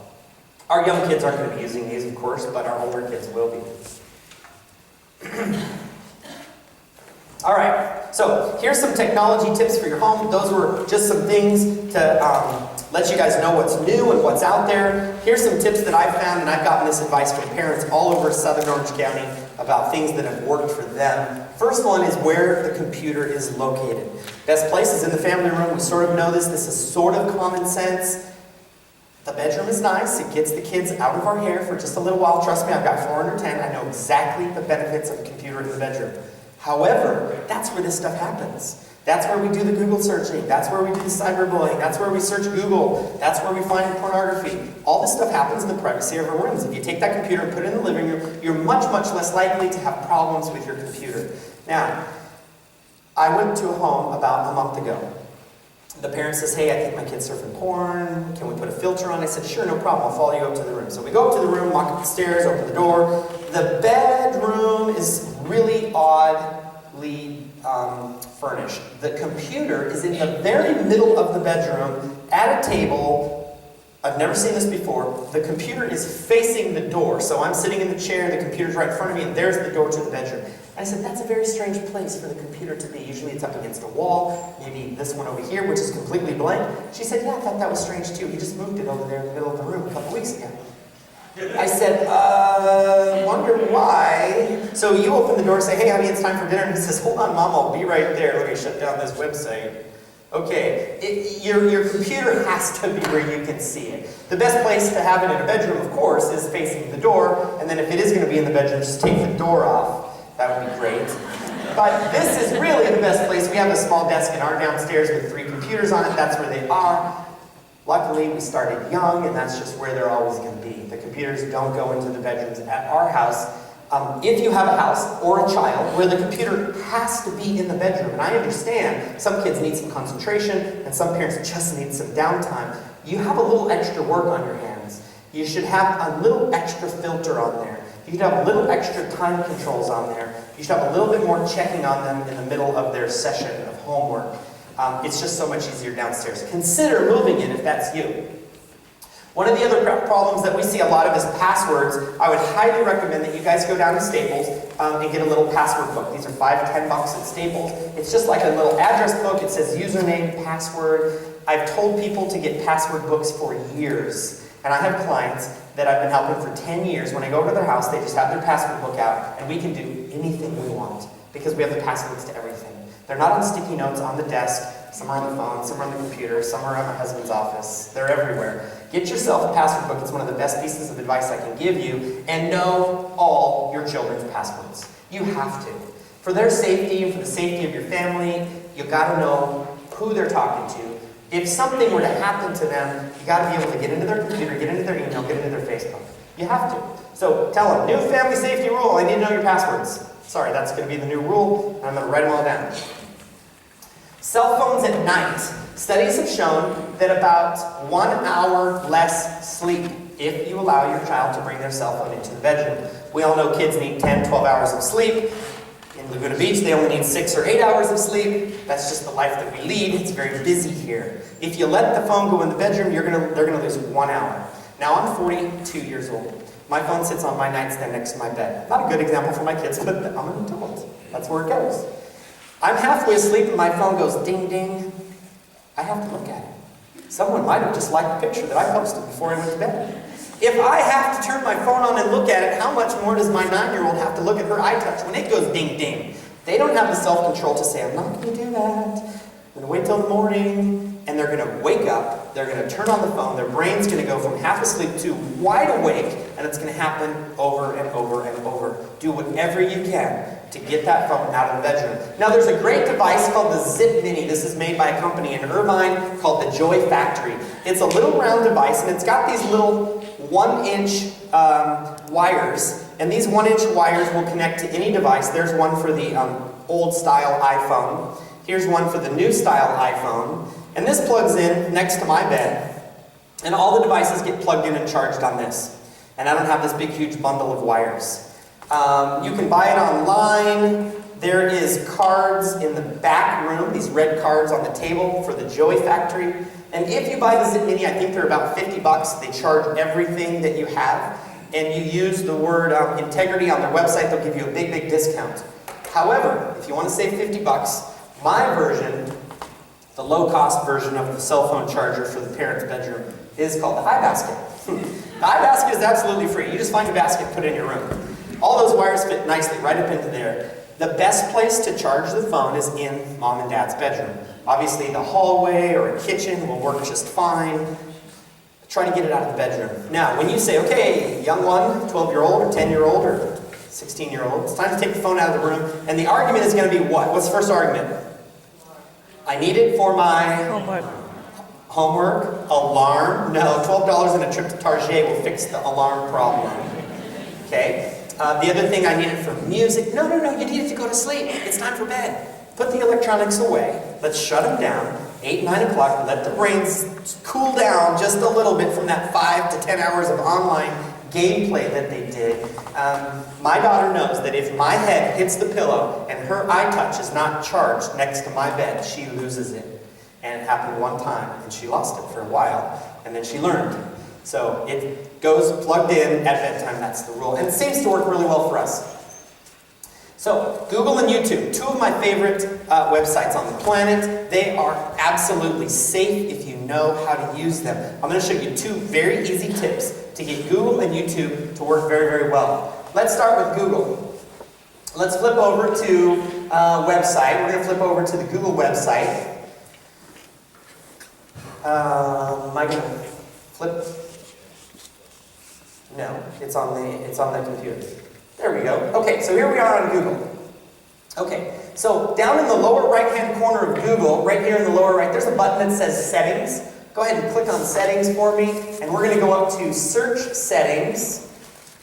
Our young kids aren't going to be using these, of course, but our older kids will be. All right, so here's some technology tips for your home. Those were just some things to Let you guys know what's new and what's out there. Here's some tips that I've found, and I've gotten this advice from parents all over Southern Orange County about things that have worked for them. First one is where the computer is located. Best place is in the family room. We sort of know this. This is sort of common sense. The bedroom is nice. It gets the kids out of our hair for just a little while. Trust me, I've got 4 under 10. I know exactly the benefits of a computer in the bedroom. However, that's where this stuff happens. That's where we do the Google searching. That's where we do the cyberbullying. That's where we search Google. That's where we find pornography. All this stuff happens in the privacy of our rooms. If you take that computer and put it in the living room, you're much, much less likely to have problems with your computer. Now, I went to a home about a month ago. The parent says, hey, I think my kid's surfing porn. Can we put a filter on? I said, sure, no problem. I'll follow you up to the room. So we go up to the room, walk up the stairs, open the door. The bedroom is really oddly furnished. The computer is in the very middle of the bedroom at a table. I've never seen this before. The computer is facing the door. So I'm sitting in the chair, the computer's right in front of me, and there's the door to the bedroom. I said, that's a very strange place for the computer to be. Usually it's up against a wall, maybe this one over here, which is completely blank. She said, yeah, I thought that was strange too. He just moved it over there in the middle of the room a couple weeks ago. I said, wonder why. So you open the door and say, hey, honey, it's time for dinner. And he says, hold on, Mom, I'll be right there. Let me shut down this website. Okay, your computer has to be where you can see it. The best place to have it in a bedroom, of course, is facing the door. And then if it is going to be in the bedroom, just take the door off. That would be great. But this is really the best place. We have a small desk in our downstairs with 3 computers on it. That's where they are. Luckily, we started young, and that's just where they're always going to be. The computers don't go into the bedrooms at our house. If you have a house or a child where the computer has to be in the bedroom, and I understand some kids need some concentration, and some parents just need some downtime, you have a little extra work on your hands. You should have a little extra filter on there. You should have a little extra time controls on there. You should have a little bit more checking on them in the middle of their session of homework. It's just so much easier downstairs. Consider moving it if that's you. One of the other problems that we see a lot of is passwords. I would highly recommend that you guys go down to Staples and get a little password book. These are $5 to $10 at Staples. It's just like a little address book. It says username, password. I've told people to get password books for years. And I have clients that I've been helping for 10 years. When I go over to their house, they just have their password book out, and we can do anything we want because we have the passwords to everything. They're not on sticky notes on the desk. Some are on the phone, some are on the computer, some are at my husband's office. They're everywhere. Get yourself a password book. It's one of the best pieces of advice I can give you. And know all your children's passwords. You have to. For their safety and for the safety of your family, you gotta know who they're talking to. If something were to happen to them, you got to be able to get into their computer, get into their email, get into their Facebook. You have to. So tell them, new family safety rule, I need to know your passwords. Sorry, that's going to be the new rule, and I'm going to write them all down. Cell phones at night. Studies have shown that about 1 hour less sleep if you allow your child to bring their cell phone into the bedroom. We all know kids need 10, 12 hours of sleep. In Laguna Beach, they only need 6 or 8 hours of sleep. That's just the life that we lead. It's very busy here. If you let the phone go in the bedroom, they're gonna lose 1 hour. Now, I'm 42 years old. My phone sits on my nightstand next to my bed. Not a good example for my kids, but I'm an adult. That's where it goes. I'm halfway asleep and my phone goes ding ding. I have to look at it. Someone might have just liked the picture that I posted before I went to bed. If I have to turn my phone on and look at it, how much more does my 9-year-old have to look at her iTouch when it goes ding ding? They don't have the self-control to say, I'm not going to do that. I'm going to wait till the morning. And they're going to wake up, they're going to turn on the phone, their brain's going to go from half asleep to wide awake, and it's going to happen over and over and over. Do whatever you can to get that phone out of the bedroom. Now there's a great device called the Zip Mini. This is made by a company in Irvine called the Joy Factory. It's a little round device, and it's got these little 1-inch wires, and these 1-inch wires will connect to any device. There's one for the old style iPhone. Here's one for the new style iPhone. And this plugs in next to my bed, and all the devices get plugged in and charged on this. And I don't have this big, huge bundle of wires. You can buy it online. There is cards in the back room, these red cards on the table for the Joy Factory. And if you buy the Zip Mini, I think they're about $50. They charge everything that you have. And you use the word integrity on their website, they'll give you a big, big discount. However, if you want to save $50, my version The low-cost version of the cell phone charger for the parent's bedroom is called the iBasket. The iBasket is absolutely free. You just find a basket, put it in your room. All those wires fit nicely right up into there. The best place to charge the phone is in mom and dad's bedroom. Obviously, the hallway or a kitchen will work just fine. Try to get it out of the bedroom. Now, when you say, okay, young one, 12-year-old or 10-year-old or 16-year-old, it's time to take the phone out of the room, and the argument is going to be what? What's the first argument? I need it for my homework, alarm. No, $12 and a trip to Target will fix the alarm problem. Okay? The other thing, I need it for music. No, you need it to go to sleep. It's time for bed. Put the electronics away. Let's shut them down. 8, 9 o'clock, let the brains cool down just a little bit from that 5 to 10 hours of online gameplay that they did. My daughter knows that if my head hits the pillow and her iTouch is not charged next to my bed, she loses it. And it happened one time, and she lost it for a while, and then she learned. So it goes plugged in at bedtime, that's the rule. And it seems to work really well for us. So, Google and YouTube, 2 of my favorite websites on the planet. They are absolutely safe if you know how to use them. I'm going to show you 2 very easy tips to get Google and YouTube to work very, very well. Let's start with Google. Let's flip over to website. We're going to flip over to the Google website. Am I going to flip? No, it's on the computer. There we go. Okay, so here we are on Google. Okay, so down in the lower right-hand corner of Google, right here in the lower right, there's a button that says Settings. Go ahead and click on Settings for me, and we're going to go up to Search Settings.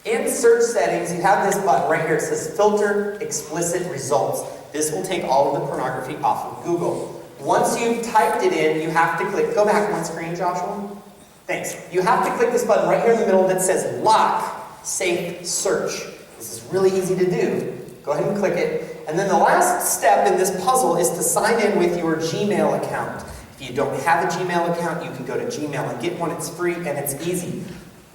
In Search Settings, you have this button right here. It says Filter Explicit Results. This will take all of the pornography off of Google. Once you've typed it in, you have to click. Go back one screen, Joshua. Thanks. You have to click this button right here in the middle that says Lock Safe Search. This is really easy to do. Go ahead and click it. And then the last step in this puzzle is to sign in with your Gmail account. If you don't have a Gmail account, you can go to Gmail and get one. It's free and it's easy.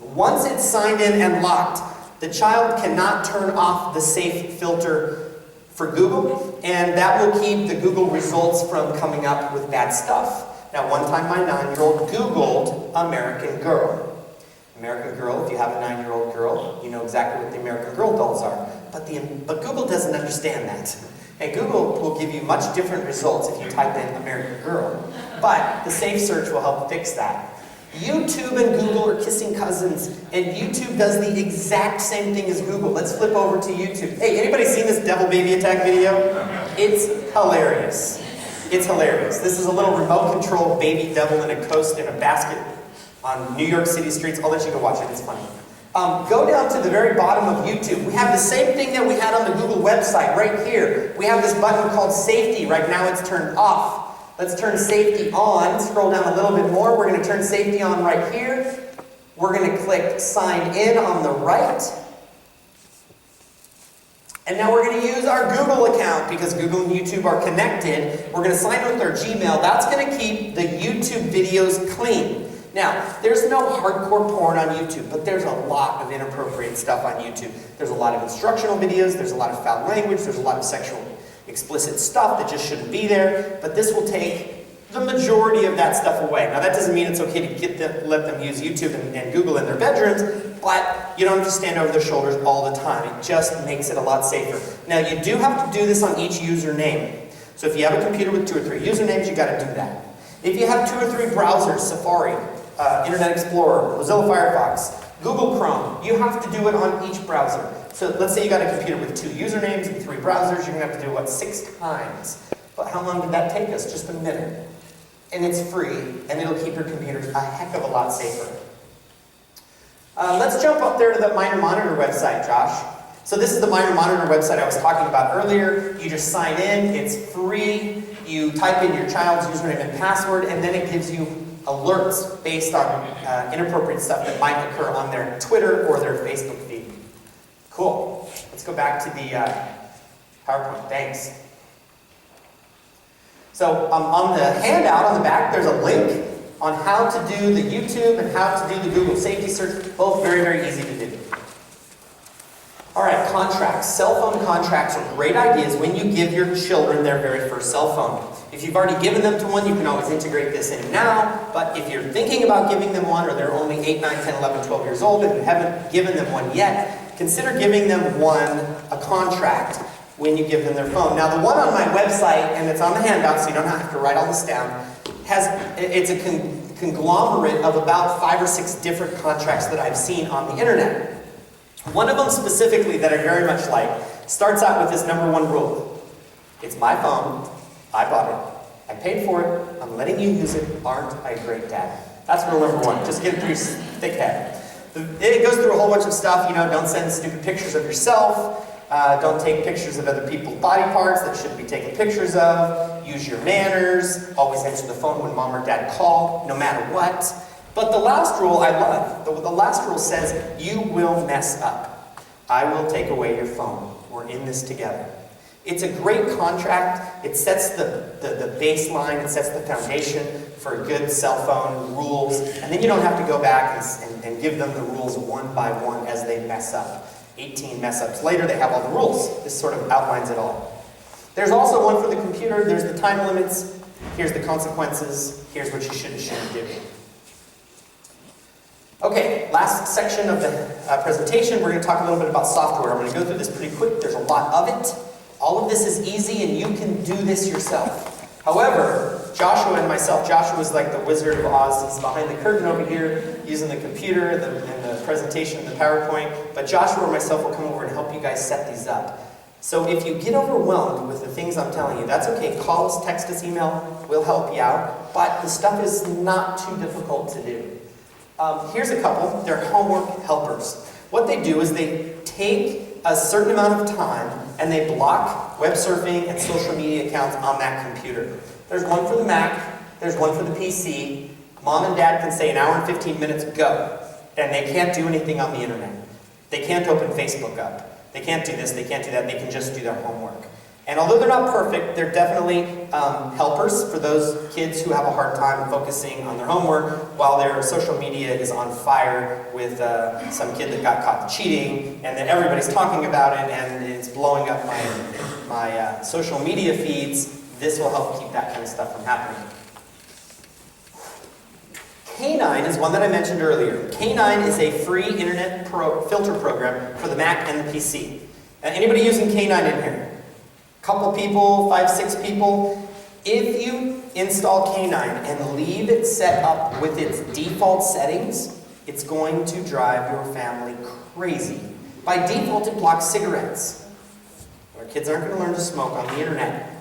Once it's signed in and locked, the child cannot turn off the safe filter for Google, and that will keep the Google results from coming up with bad stuff. Now, one time my 9-year-old Googled American Girl. American Girl, if you have a 9-year-old girl, you know exactly what the American Girl dolls are. But Google doesn't understand that. And Google will give you much different results if you type in American Girl. But the safe search will help fix that. YouTube and Google are kissing cousins, and YouTube does the exact same thing as Google. Let's flip over to YouTube. Hey, anybody seen this devil baby attack video? It's hilarious. It's hilarious. This is a little remote-controlled baby devil in a coast in a basket on New York City streets. I'll let you go watch it. It's funny. Go down to the very bottom of YouTube. We have the same thing that we had on the Google website right here. We have this button called Safety. Right now it's turned off. Let's turn Safety on. Scroll down a little bit more. We're going to turn Safety on right here. We're going to click Sign In on the right. And now we're going to use our Google account because Google and YouTube are connected. We're going to sign in with our Gmail. That's going to keep the YouTube videos clean. Now, there's no hardcore porn on YouTube, but there's a lot of inappropriate stuff on YouTube. There's a lot of instructional videos, there's a lot of foul language, there's a lot of sexual explicit stuff that just shouldn't be there, but this will take the majority of that stuff away. Now, that doesn't mean it's okay to let them use YouTube and Google in their bedrooms, but you don't have to stand over their shoulders all the time. It just makes it a lot safer. Now, you do have to do this on each username. So if you have a computer with 2 or 3 usernames, you got to do that. If you have 2 or 3 browsers, Safari, Internet Explorer, Mozilla Firefox, Google Chrome, you have to do it on each browser. So let's say you got a computer with 2 usernames and 3 browsers, you're going to have to do it, 6 times. But how long did that take us? Just a minute. And it's free, and it'll keep your computer a heck of a lot safer. Let's jump up there to the Minor Monitor website, Josh. So this is the Minor Monitor website I was talking about earlier. You just sign in, it's free. You type in your child's username and password, and then it gives you alerts based on inappropriate stuff that might occur on their Twitter or their Facebook feed. Cool. Let's go back to the PowerPoint. Thanks. So on the handout on the back, there's a link on how to do the YouTube and how to do the Google safety search. Both very, very easy to do. All right, contracts. Cell phone contracts are great ideas when you give your children their very first cell phone. If you've already given them to one, you can always integrate this in now, but if you're thinking about giving them one, or they're only 8, 9, 10, 11, 12 years old and you haven't given them one yet, consider giving them a contract when you give them their phone. Now the one on my website, and it's on the handout so you don't have to write all this down, it's a conglomerate of about 5 or 6 different contracts that I've seen on the internet. One of them specifically that I very much like starts out with this #1 rule. It's my phone, I bought it, I paid for it, I'm letting you use it, aren't I a great dad? That's rule #1, just get it through your thick head. It goes through a whole bunch of stuff, don't send stupid pictures of yourself, don't take pictures of other people's body parts that shouldn't be taken pictures of, use your manners, always answer the phone when mom or dad call, no matter what. But the last rule I love. The last rule says, you will mess up. I will take away your phone. We're in this together. It's a great contract. It sets the baseline, it sets the foundation for good cell phone rules, and then you don't have to go back and give them the rules one by one as they mess up. 18 mess ups later, they have all the rules. This sort of outlines it all. There's also one for the computer. There's the time limits. Here's the consequences. Here's what you should and shouldn't do. Okay, last section of the presentation, we're going to talk a little bit about software. I'm going to go through this pretty quick. There's a lot of it. All of this is easy and you can do this yourself. However, Joshua and myself, Joshua's like the Wizard of Oz. He's behind the curtain over here using the computer and the presentation and the PowerPoint. But Joshua or myself will come over and help you guys set these up. So if you get overwhelmed with the things I'm telling you, that's okay. Call us, text us, email. We'll help you out. But the stuff is not too difficult to do. Here's a couple. They're homework helpers. What they do is they take a certain amount of time and they block web surfing and social media accounts on that computer. There's one for the Mac, there's one for the PC. Mom and dad can say an hour and 15 minutes, go. And they can't do anything on the internet. They can't open Facebook up. They can't do this, they can't do that, they can just do their homework. And although they're not perfect, they're definitely helpers for those kids who have a hard time focusing on their homework while their social media is on fire with some kid that got caught cheating and then everybody's talking about it and it's blowing up my social media feeds. This will help keep that kind of stuff from happening. K9 is one that I mentioned earlier. K9 is a free internet filter program for the Mac and the PC. Anybody using K9 in here? Couple people, 5, 6 people. If you install K9 and leave it set up with its default settings, it's going to drive your family crazy. By default, it blocks cigarettes. Our kids aren't going to learn to smoke on the internet.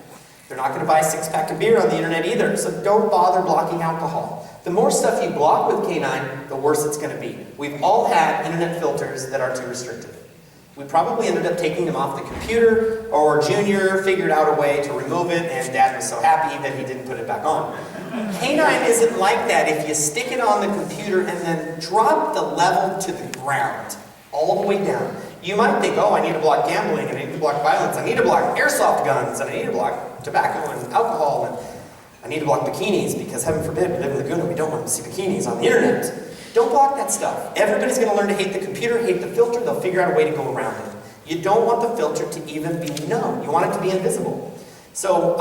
They're not going to buy a 6-pack of beer on the internet either, so don't bother blocking alcohol. The more stuff you block with K9, the worse it's going to be. We've all had internet filters that are too restrictive. We probably ended up taking them off the computer, or Junior figured out a way to remove it, and Dad was so happy that he didn't put it back on. K9 isn't like that. If you stick it on the computer and then drop the level to the ground, all the way down, you might think, oh, I need to block gambling, and I need to block violence, I need to block airsoft guns, and I need to block tobacco and alcohol, and I need to block bikinis, because heaven forbid, we live in Laguna, we don't want to see bikinis on the internet. Don't block that stuff. Everybody's going to learn to hate the computer, hate the filter, they'll figure out a way to go around it. You don't want the filter to even be known. You want it to be invisible. So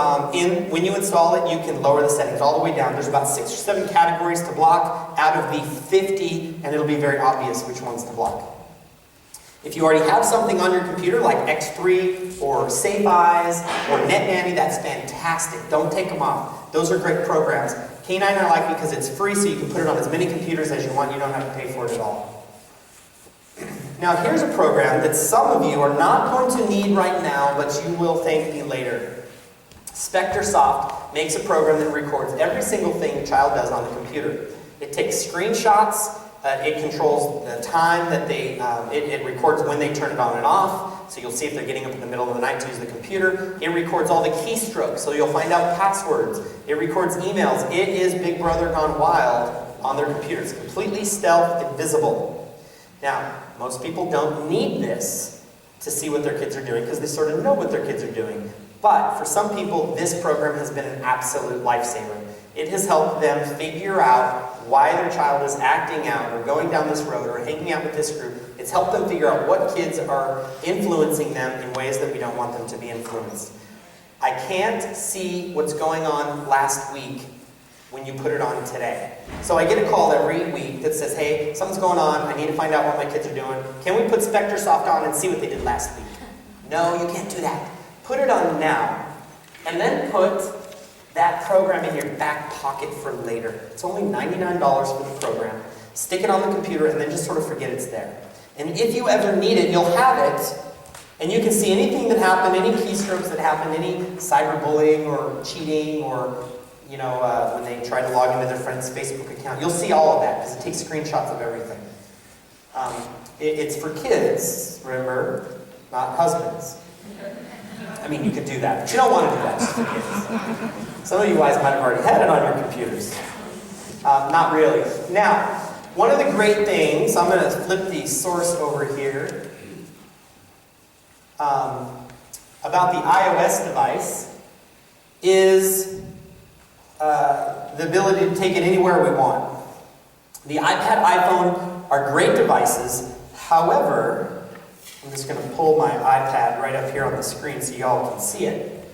when you install it, you can lower the settings all the way down. There's about 6 or 7 categories to block out of the 50, and it'll be very obvious which ones to block. If you already have something on your computer like X3 or Safe Eyes or NetNanny, that's fantastic. Don't take them off. Those are great programs. K9 I like because it's free, so you can put it on as many computers as you want. You don't have to pay for it at all. Now here's a program that some of you are not going to need right now, but you will thank me later. SpectreSoft makes a program that records every single thing a child does on the computer. It takes screenshots. It controls the time that it records when they turn it on and off. So you'll see if they're getting up in the middle of the night to use the computer. It records all the keystrokes, so you'll find out passwords. It records emails. It is Big Brother gone wild on their computers. Completely stealth, invisible. Now, most people don't need this to see what their kids are doing because they sort of know what their kids are doing. But for some people, this program has been an absolute lifesaver. It has helped them figure out why their child is acting out or going down this road or hanging out with this group. It's helped them figure out what kids are influencing them in ways that we don't want them to be influenced. I can't see what's going on last week when you put it on today. So I get a call every week that says, hey, something's going on, I need to find out what my kids are doing. Can we put SpectreSoft on and see what they did last week? No, you can't do that. Put it on now, and then put that program in your back pocket for later. It's only $99 for the program. Stick it on the computer and then just sort of forget it's there. And if you ever need it, you'll have it, and you can see anything that happened, any keystrokes that happened, any cyberbullying or cheating or when they try to log into their friend's Facebook account. You'll see all of that because it takes screenshots of everything. It's for kids, remember, not husbands. I mean, you could do that, but you don't want to do that, it's for kids. Some of you guys might have already had it on your computers. Not really. Now, one of the great things, I'm going to flip the source over here, about the iOS device is the ability to take it anywhere we want. The iPad, iPhone are great devices. However, I'm just going to pull my iPad right up here on the screen so y'all can see it.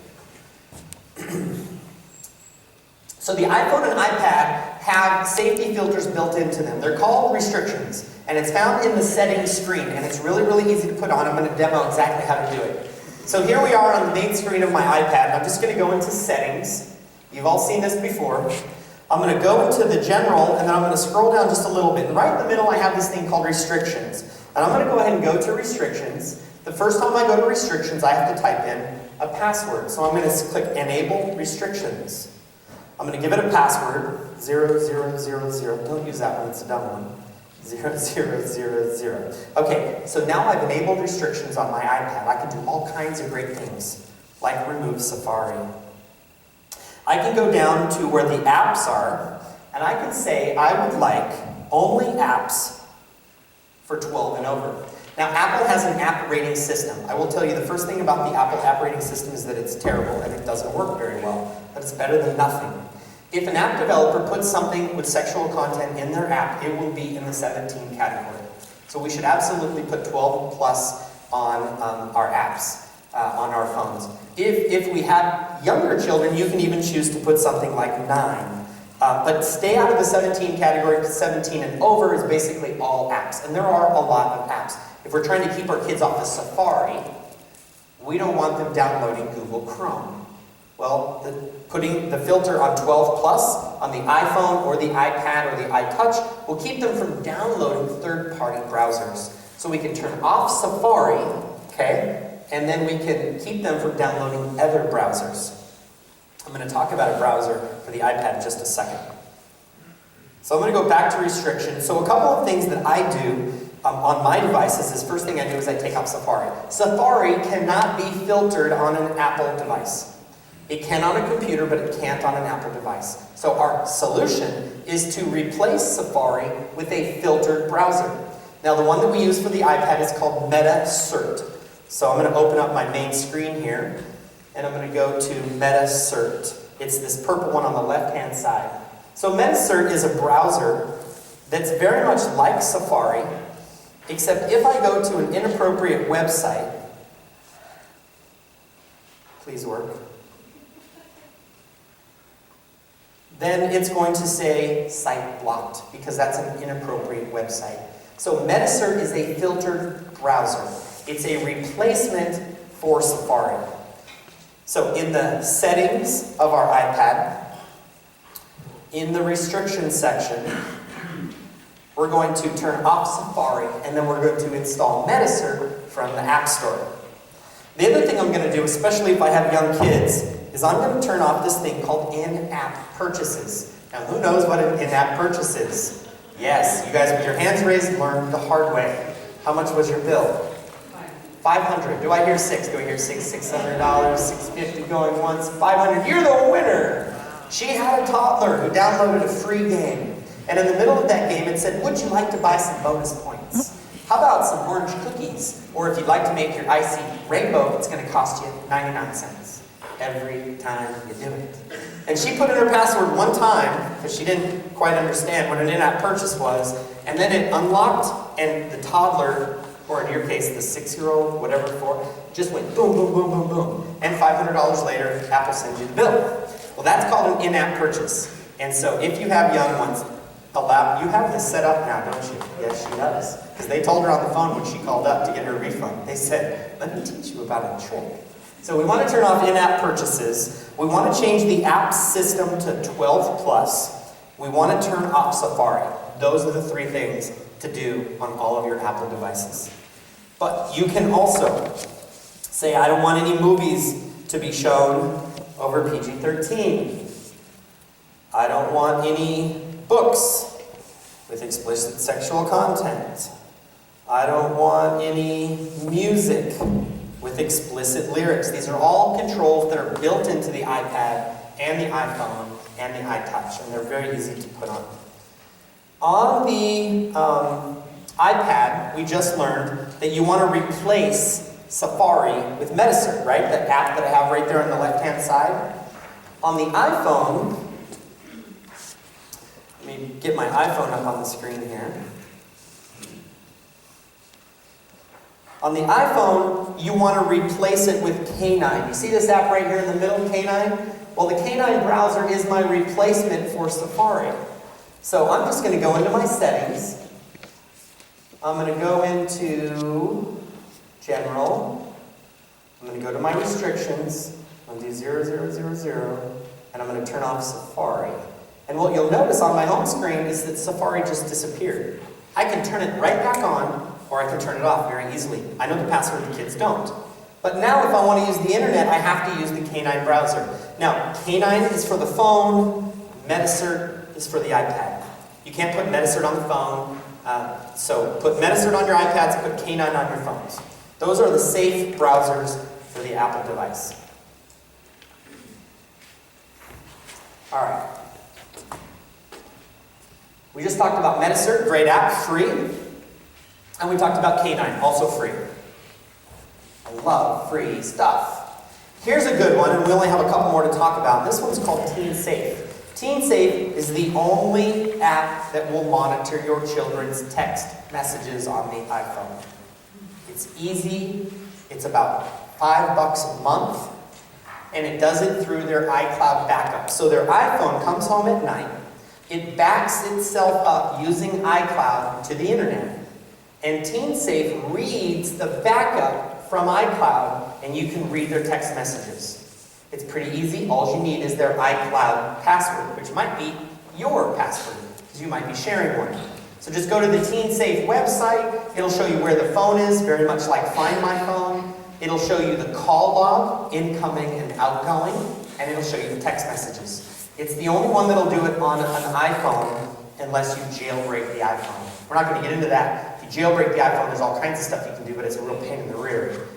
So the iPhone and iPad have safety filters built into them. They're called restrictions, and it's found in the settings screen, and it's really, really easy to put on. I'm going to demo exactly how to do it. So here we are on the main screen of my iPad. I'm just going to go into settings. You've all seen this before. I'm going to go into the general, and then I'm going to scroll down just a little bit. And right in the middle, I have this thing called restrictions. And I'm going to go ahead and go to restrictions. The first time I go to restrictions, I have to type in a password. So I'm going to click enable restrictions. I'm going to give it a password, 0000. Don't use that one, it's a dumb one. 0000. Okay, so now I've enabled restrictions on my iPad. I can do all kinds of great things, like remove Safari. I can go down to where the apps are, and I can say I would like only apps for 12 and over. Now, Apple has an app rating system. I will tell you the first thing about the Apple app rating system is that it's terrible and it doesn't work very well, but it's better than nothing. If an app developer puts something with sexual content in their app, it will be in the 17 category. So we should absolutely put 12 plus on our apps, on our phones. If we have younger children, you can even choose to put something like 9. But stay out of the 17 category, because 17 and over is basically all apps. And there are a lot of apps. If we're trying to keep our kids off of Safari, we don't want them downloading Google Chrome. Well, putting the filter on 12 plus on the iPhone or the iPad or the iTouch will keep them from downloading third-party browsers. So we can turn off Safari, okay, and then we can keep them from downloading other browsers. I'm going to talk about a browser for the iPad in just a second. So I'm going to go back to restrictions. So a couple of things that I do on my devices is, first thing I do is I take off Safari. Safari cannot be filtered on an Apple device. It can on a computer, but it can't on an Apple device. So our solution is to replace Safari with a filtered browser. Now the one that we use for the iPad is called MetaCert. So I'm going to open up my main screen here, and I'm going to go to MetaCert. It's this purple one on the left-hand side. So MetaCert is a browser that's very much like Safari, except if I go to an inappropriate website, please work, then it's going to say site blocked, because that's an inappropriate website. So MetaCert is a filtered browser. It's a replacement for Safari. So in the settings of our iPad, in the restrictions section, we're going to turn off Safari, and then we're going to install MetaCert from the App Store. The other thing I'm going to do, especially if I have young kids, is I'm going to turn off this thing called in-app purchases. Now, who knows what an in-app purchase is? Yes, you guys with your hands raised learned the hard way. How much was your bill? $500. Do I hear 6? Do I hear 6? $600, $650 going once, $500. You're the winner! She had a toddler who downloaded a free game. And in the middle of that game, it said, would you like to buy some bonus points? How about some orange cookies? Or if you'd like to make your icy rainbow, it's going to cost you 99 cents every time you do it. And she put in her password one time, because she didn't quite understand what an in-app purchase was, and then it unlocked, and the toddler or in your case, the 6-year-old, whatever for, just went boom, boom, boom, boom, boom. And $500 later, Apple sends you the bill. Well, that's called an in-app purchase. And so if you have young ones, you have this set up now, don't you? Yes, she does. Because they told her on the phone when she called up to get her refund. They said, let me teach you about a trick. So we want to turn off in-app purchases. We want to change the app system to 12 plus. We want to turn off Safari. Those are the 3 things to do on all of your Apple devices. But you can also say, I don't want any movies to be shown over PG-13. I don't want any books with explicit sexual content. I don't want any music with explicit lyrics. These are all controls that are built into the iPad and the iPhone and the iTouch, and they're very easy to put on. On the iPad, we just learned that you want to replace Safari with Metasert, right? The app that I have right there on the left-hand side. On the iPhone, let me get my iPhone up on the screen here. On the iPhone, you want to replace it with K9. You see this app right here in the middle, K9? Well, the K9 browser is my replacement for Safari. So I'm just going to go into my settings. I'm going to go into General. I'm going to go to my restrictions. I'm going to do 0000, and I'm going to turn off Safari. And what you'll notice on my home screen is that Safari just disappeared. I can turn it right back on, or I can turn it off very easily. I know the password, the kids don't. But now if I want to use the internet, I have to use the K9 browser. Now, K9 is for the phone, Metasert is for the iPad. You can't put Metasert on the phone, so put Metasert on your iPads, put K9 on your phones. Those are the safe browsers for the Apple device. All right. We just talked about Metasert, great app, free. And we talked about K9, also free. I love free stuff. Here's a good one, and we only have a couple more to talk about. This one's called Teen Safe. Teen Safe is the only app that will monitor your children's text messages on the iPhone. It's easy. It's about $5 a month, and it does it through their iCloud backup. So their iPhone comes home at night. It backs itself up using iCloud to the internet. And Teen Safe reads the backup from iCloud, and you can read their text messages. It's pretty easy. All you need is their iCloud password, which might be your password, because you might be sharing one. So just go to the Teen Safe website. It'll show you where the phone is, very much like Find My Phone. It'll show you the call log, incoming and outgoing, and it'll show you the text messages. It's the only one that'll do it on an iPhone unless you jailbreak the iPhone. We're not going to get into that. If you jailbreak the iPhone, there's all kinds of stuff you can do, but it's a real pain in the rear.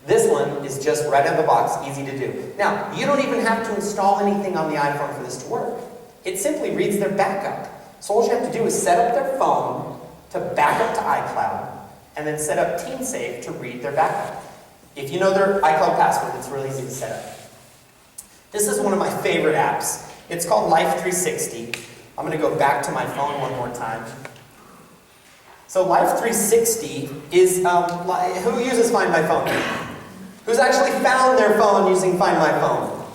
This one is just right out of the box, easy to do. Now, you don't even have to install anything on the iPhone for this to work. It simply reads their backup. So all you have to do is set up their phone to back up to iCloud, and then set up Teen Safe to read their backup. If you know their iCloud password, it's really easy to set up. This is one of my favorite apps. It's called Life 360. I'm going to go back to my phone one more time. So Life 360 is, who uses Find My Phone? Who's actually found their phone using Find My Phone?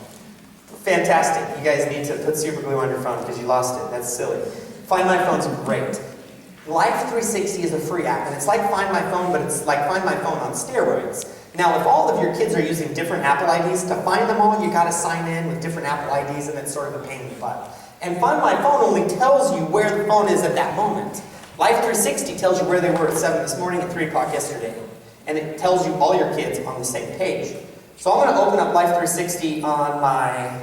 Fantastic. You guys need to put super glue on your phone because you lost it. That's silly. Find My Phone's great. Life 360 is a free app, and it's like Find My Phone, but it's like Find My Phone on steroids. Now, if all of your kids are using different Apple IDs, to find them all, you got to sign in with different Apple IDs, and it's sort of a pain in the butt. And Find My Phone only tells you where the phone is at that moment. Life 360 tells you where they were at 7 this morning and 3 o'clock yesterday. And it tells you all your kids on the same page. So I'm going to open up Life 360 on my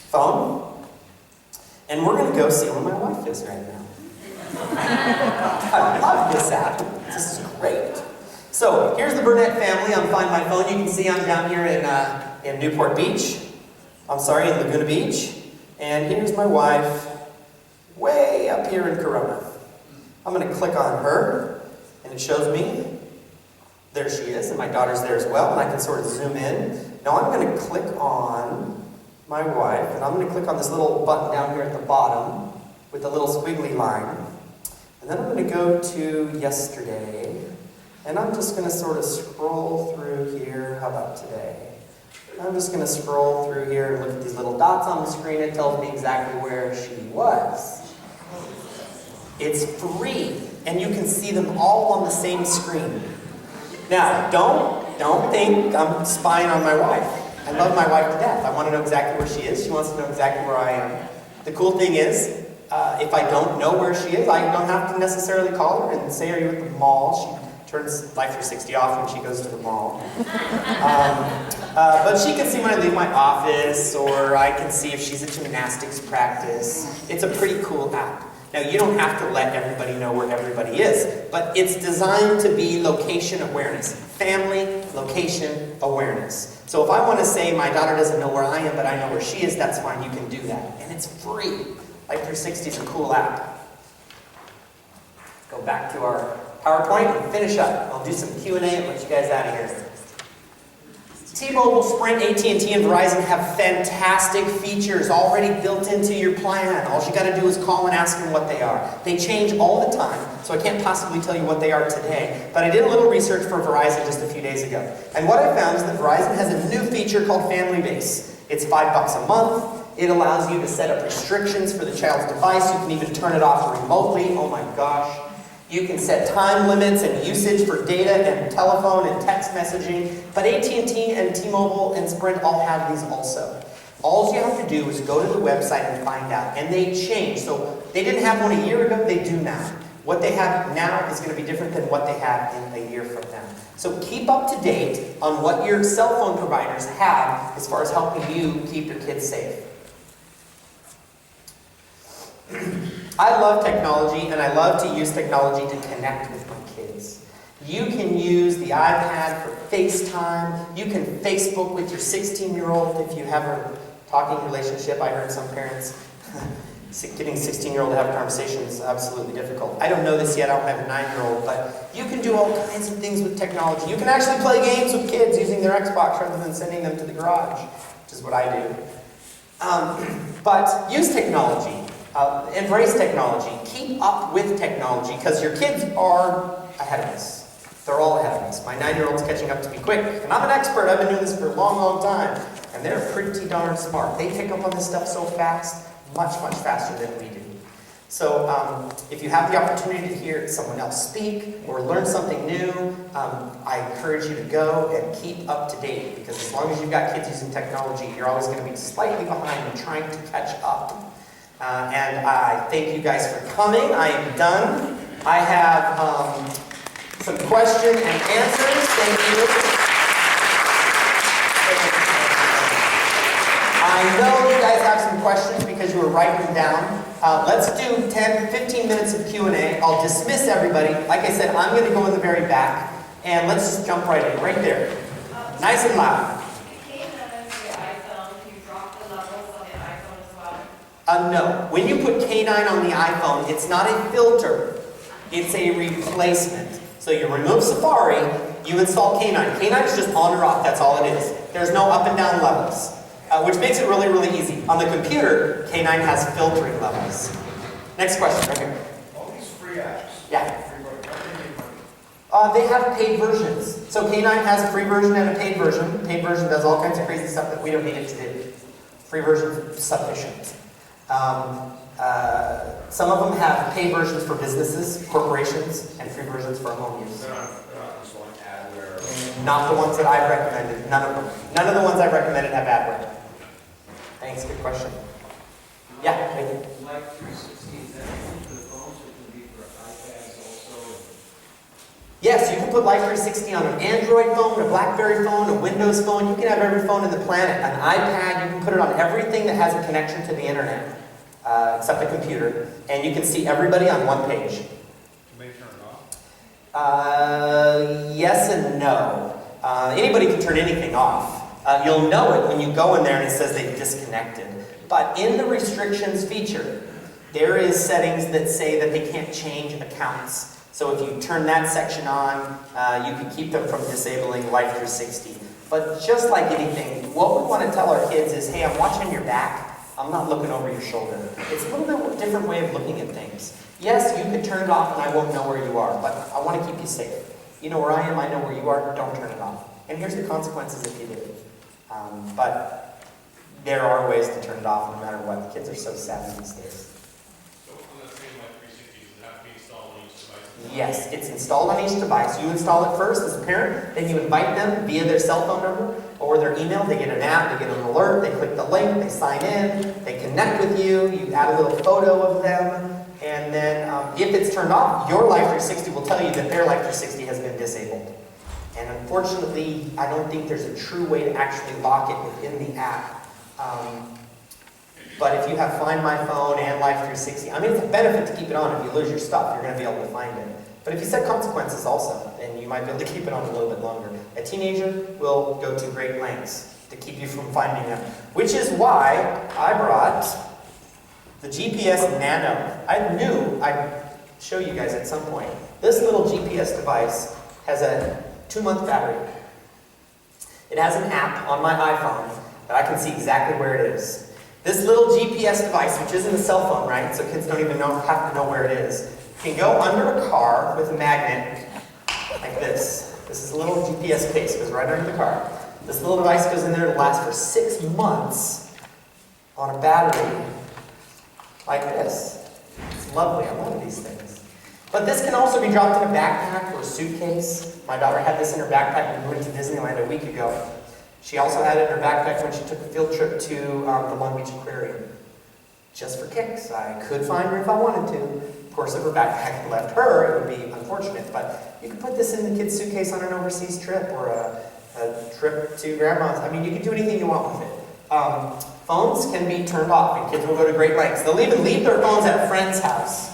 phone. And we're going to go see where my wife is right now. I love this app. This is great. So here's the Burnett family on Find My Phone. You can see I'm down here in Newport Beach. I'm sorry, in Laguna Beach. And here's my wife way up here in Corona. I'm going to click on her, and it shows me. There she is, and my daughter's there as well, and I can sort of zoom in. Now I'm going to click on my wife, and I'm going to click on this little button down here at the bottom with the little squiggly line. And then I'm going to go to yesterday, and I'm just going to sort of scroll through here. How about today? I'm just going to scroll through here and look at these little dots on the screen. It tells me exactly where she was. It's free, and you can see them all on the same screen. Now, don't think I'm spying on my wife. I love my wife to death. I want to know exactly where she is. She wants to know exactly where I am. The cool thing is, if I don't know where she is, I don't have to necessarily call her and say, are you at the mall? She turns Life 360 off when she goes to the mall. But she can see when I leave my office, or I can see if she's at gymnastics practice. It's a pretty cool app. Now, you don't have to let everybody know where everybody is, but it's designed to be location awareness. Family, location awareness. So if I want to say my daughter doesn't know where I am, but I know where she is, that's fine. You can do that. And it's free. Life 360 is a cool app. Go back to our PowerPoint and finish up. I'll do some Q&A and let you guys out of here. T-Mobile, Sprint, AT&T, and Verizon have fantastic features already built into your plan. All you got to do is call and ask them what they are. They change all the time, so I can't possibly tell you what they are today. But I did a little research for Verizon just a few days ago. And what I found is that Verizon has a new feature called Family Base. It's $5 a month. It allows you to set up restrictions for the child's device. You can even turn it off remotely. Oh my gosh. You can set time limits and usage for data and telephone and text messaging. But AT&T and T-Mobile and Sprint all have these also. All you have to do is go to the website and find out. And they change. So they didn't have one a year ago, they do now. What they have now is going to be different than what they have in a year from now. So keep up to date on what your cell phone providers have as far as helping you keep your kids safe. I love technology, and I love to use technology to connect with my kids. You can use the iPad for FaceTime. You can Facebook with your 16-year-old if you have a talking relationship. I heard some parents, getting a 16-year-old to have a conversation is absolutely difficult. I don't know this yet. I don't have a 9-year-old, but you can do all kinds of things with technology. You can actually play games with kids using their Xbox rather than sending them to the garage, which is what I do. But use technology. Embrace technology. Keep up with technology, because your kids are ahead of us. They're all ahead of us. My 9-year-old's catching up to me quick, and I'm an expert. I've been doing this for a long, long time, and they're pretty darn smart. They pick up on this stuff so fast, much, much faster than we do. So if you have the opportunity to hear someone else speak or learn something new, I encourage you to go and keep up to date, because as long as you've got kids using technology, you're always going to be slightly behind and trying to catch up. And I thank you guys for coming. I am done. I have some questions and answers. Thank you. I know you guys have some questions because you were writing them down. Let's do 10-15 minutes of Q&A. I'll dismiss everybody. Like I said, I'm going to go in the very back. And let's just jump right in, right there. Nice and loud. No. When you put K9 on the iPhone, it's not a filter. It's a replacement. So you remove Safari, you install K9. K9 is just on or off. That's all it is. There's no up and down levels, which makes it really, really easy. On the computer, K9 has filtering levels. Next question, right here. All these free apps. Yeah. They have paid versions. So K9 has a free version and a paid version. The paid version does all kinds of crazy stuff that we don't need it to do. Free version is sufficient. Some of them have paid versions for businesses, corporations, and free versions for home use. They're not installing adware. Not the ones that I've recommended. None of them. None of the ones I've recommended have adware. Thanks. Good question. Yeah. Thank you. Like 360, is that only for the phones, or can it be for iPads also? Yes, you can put Life 360 on an Android phone, a BlackBerry phone, a Windows phone. You can have every phone in the planet. An iPad, you can put it on everything that has a connection to the internet, except the computer. And you can see everybody on one page. Can they turn it off? Yes and no. Anybody can turn anything off. You'll know it when you go in there and it says they've disconnected. But in the restrictions feature, there is settings that say that they can't change accounts. So if you turn that section on, you can keep them from disabling Life 360. But just like anything, what we want to tell our kids is, hey, I'm watching your back. I'm not looking over your shoulder. It's a little bit different way of looking at things. Yes, you could turn it off and I won't know where you are, but I want to keep you safe. You know where I am, I know where you are, don't turn it off. And here's the consequences if you do. But there are ways to turn it off no matter what. The kids are so savvy these days. So on that same like 360, does it have to be installed on each device? Yes, it's installed on each device. You install it first as a parent, then you invite them via their cell phone number or their email. They get an app, they get an alert, they click the link, they sign in, they connect with you, you add a little photo of them, and then if it's turned off, your Life 360 will tell you that their Life 360 has been disabled. And unfortunately, I don't think there's a true way to actually lock it within the app. But if you have Find My Phone and Life 360, I mean, it's a benefit to keep it on. If you lose your stuff, you're going to be able to find it. But if you set consequences also, then you might be able to keep it on a little bit longer. A teenager will go to great lengths to keep you from finding them, which is why I brought the GPS Nano. I knew I'd show you guys at some point. This little GPS device has a 2-month battery. It has an app on my iPhone that I can see exactly where it is. This little GPS device, which isn't a cell phone, right? So kids don't even have to know where it is, can go under a car with a magnet like this. This is a little GPS case, goes right under the car. This little device goes in there to last for 6 months on a battery like this. It's lovely. I love these things. But this can also be dropped in a backpack or a suitcase. My daughter had this in her backpack when we went to Disneyland a week ago. She also had it in her backpack when she took a field trip to the Long Beach Aquarium. Just for kicks. I could find her if I wanted to. Of course, if her backpack left her, it would be unfortunate. But you could put this in the kid's suitcase on an overseas trip or a trip to grandma's. I mean, you can do anything you want with it. Phones can be turned off, and kids will go to great lengths. They'll even leave their phones at a friend's house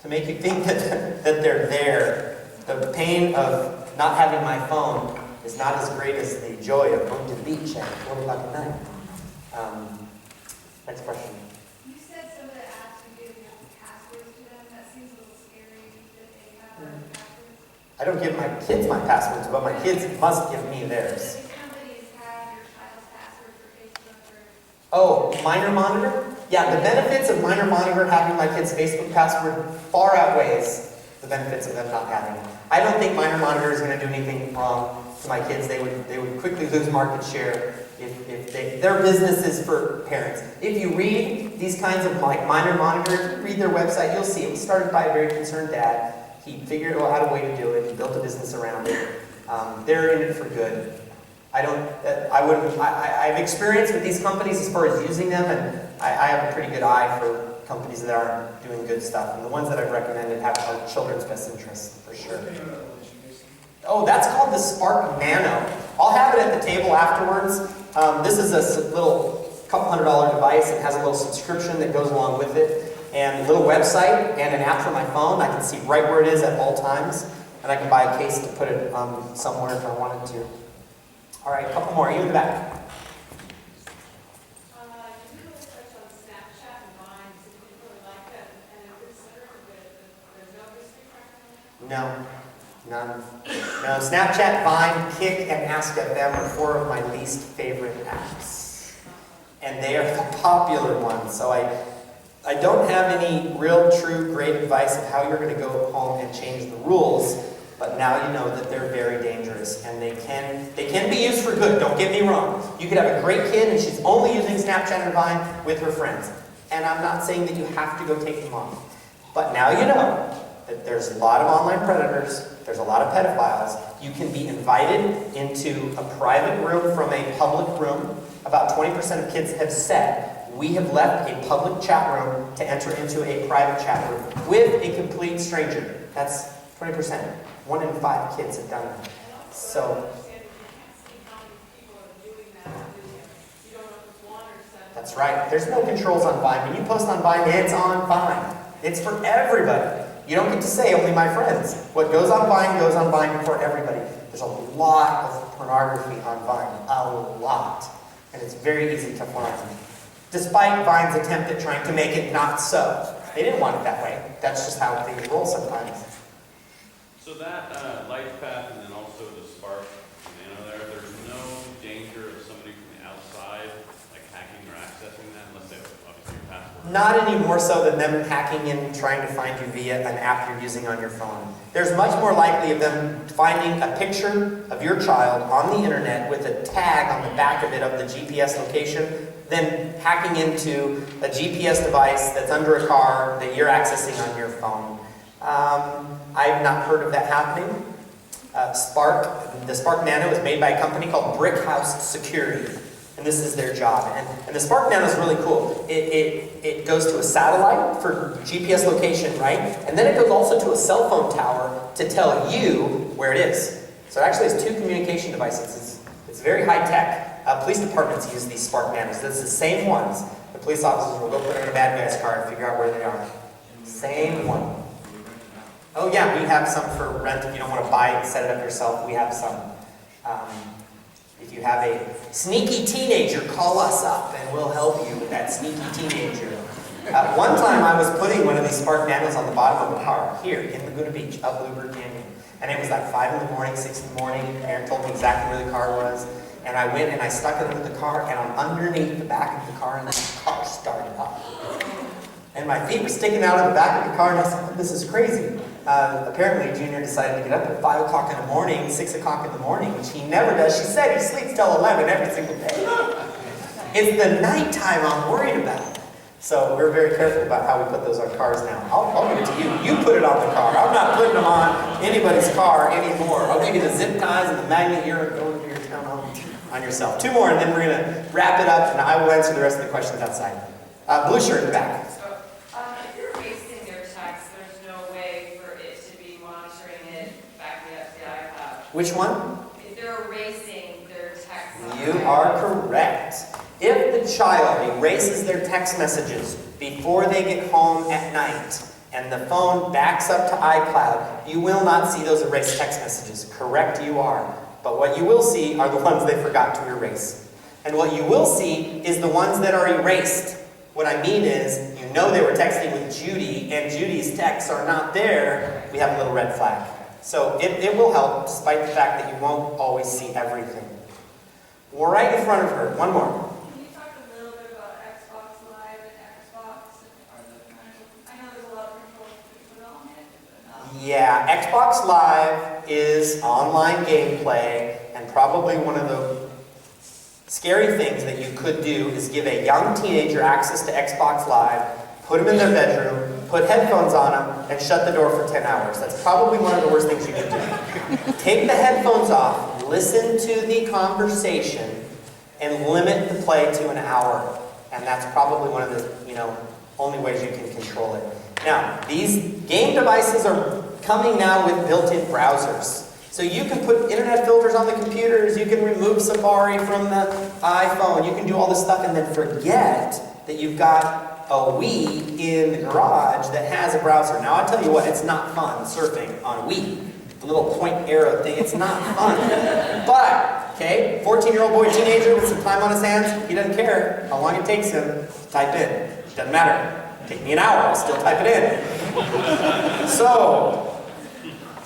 to make you think that they're there. The pain of not having my phone is not as great as the joy of going to the beach at 4 o'clock at night. Next question. You said some of the apps you give passwords to them. That seems a little scary that they have passwords. I don't give my kids my passwords, but my kids must give me theirs. These companies have your child's password for Facebook or... Oh, minor monitor? Yeah, the benefits of minor monitor having my kid's Facebook password far outweighs the benefits of them not having it. I don't think minor monitor is going to do anything wrong to my kids. They would quickly lose market share if their business is for parents. If you read these kinds of like minor monitor, if you read their website, you'll see it was started by a very concerned dad. He figured out a way to do it. He built a business around it. They're in it for good. I've experience with these companies as far as using them, and I have a pretty good eye for companies that aren't doing good stuff. And the ones that I've recommended have our children's best interests, for sure. Oh, that's called the Spark Nano. I'll have it at the table afterwards. This is a little couple $100 device. It has a little subscription that goes along with it, and a little website and an app for my phone. I can see right where it is at all times, and I can buy a case to put it somewhere if I wanted to. All right, a couple more. You in the back. You really touched on Snapchat and Vine, so you didn't really like that, and it was sort of there's no history tracker on that? No. None. No, Snapchat, Vine, Kick, and Ask.fm are 4 of my least favorite apps. And they are the popular ones. So I don't have any real, true, great advice of how you're going to go home and change the rules. But now you know that they're very dangerous. And they can be used for good, don't get me wrong. You could have a great kid and she's only using Snapchat and Vine with her friends. And I'm not saying that you have to go take them off. But now you know that there's a lot of online predators, there's a lot of pedophiles. You can be invited into a private room from a public room. About 20% of kids have said, we have left a public chat room to enter into a private chat room with a complete stranger. That's 20%. 1 in 5 kids have done that. So, that's right. There's no controls on Vine. When you post on Vine, it's on Vine. It's for everybody. You don't get to say only my friends. What goes on Vine for everybody. There's a lot of pornography on Vine. A lot. And it's very easy to find. Despite Vine's attempt at trying to make it not so. They didn't want it that way. That's just how things roll sometimes. So that life path and then also the Spark Nano there's no danger of somebody from the outside like hacking or accessing that unless they have a Not any more so than them hacking in and trying to find you via an app you're using on your phone. There's much more likely of them finding a picture of your child on the internet with a tag on the back of it of the GPS location than hacking into a GPS device that's under a car that you're accessing on your phone. I've not heard of that happening. The Spark Nano is made by a company called Brickhouse Security. And this is their job. And the Spark Nano is really cool. It goes to a satellite for GPS location, right? And then it goes also to a cell phone tower to tell you where it is. So it actually has two communication devices. It's very high tech. Police departments use these Spark Nanos. It's the same ones. The police officers will go put it in a bad guy's car and figure out where they are. Same one. Oh yeah, we have some for rent if you don't want to buy it and set it up yourself. We have some. If you have a sneaky teenager, call us up and we'll help you with that sneaky teenager. One time I was putting one of these Spark Nanos on the bottom of a car here in Laguna Beach, up Wickr Canyon. And it was like 5 in the morning, 6 in the morning. Aaron told me exactly where the car was. And I went and I stuck it under the car and I'm underneath the back of the car and the car started up. And my feet were sticking out of the back of the car and I said, this is crazy. Apparently Junior decided to get up at 5 o'clock in the morning, 6 o'clock in the morning, which he never does. She said he sleeps till 11 every single day. It's the nighttime I'm worried about. So we're very careful about how we put those on cars now. I'll give it to you. You put it on the car. I'm not putting them on anybody's car anymore. I'll give you the zip ties and the magnet here and go into your town home on yourself. 2 more and then we're going to wrap it up and I will answer the rest of the questions outside. Blue shirt in the back. If you're erasing their text, there's no way for it to be monitoring it back to the iPad. Which one? If they're erasing their text. You are correct. If the child erases their text messages before they get home at night and the phone backs up to iCloud, you will not see those erased text messages. Correct, you are. But what you will see are the ones they forgot to erase. And what you will see is the ones that are erased. What I mean is, you know they were texting with Judy and Judy's texts are not there, we have a little red flag. So it will help despite the fact that you won't always see everything. We're right in front of her. One more. Can you talk a little bit about Xbox Live and Xbox? I know there's a lot of controls to put on it, but Yeah, Xbox Live is online gameplay, and probably one of the scary things that you could do is give a young teenager access to Xbox Live, put them in their bedroom, put headphones on them, and shut the door for 10 hours. That's probably one of the worst things you can do. Take the headphones off, listen to the conversation, and limit the play to an hour. And that's probably one of the, only ways you can control it. Now, these game devices are coming now with built-in browsers. So you can put internet filters on the computers, you can remove Safari from the iPhone, you can do all this stuff and then forget that you've got a Wii in the garage that has a browser. Now I'll tell you what, it's not fun surfing on Wii. The little point arrow thing, it's not fun. But, okay, 14-year-old boy, teenager with some time on his hands, he doesn't care how long it takes him to type in. Doesn't matter. Take me an hour, I'll still type it in. So,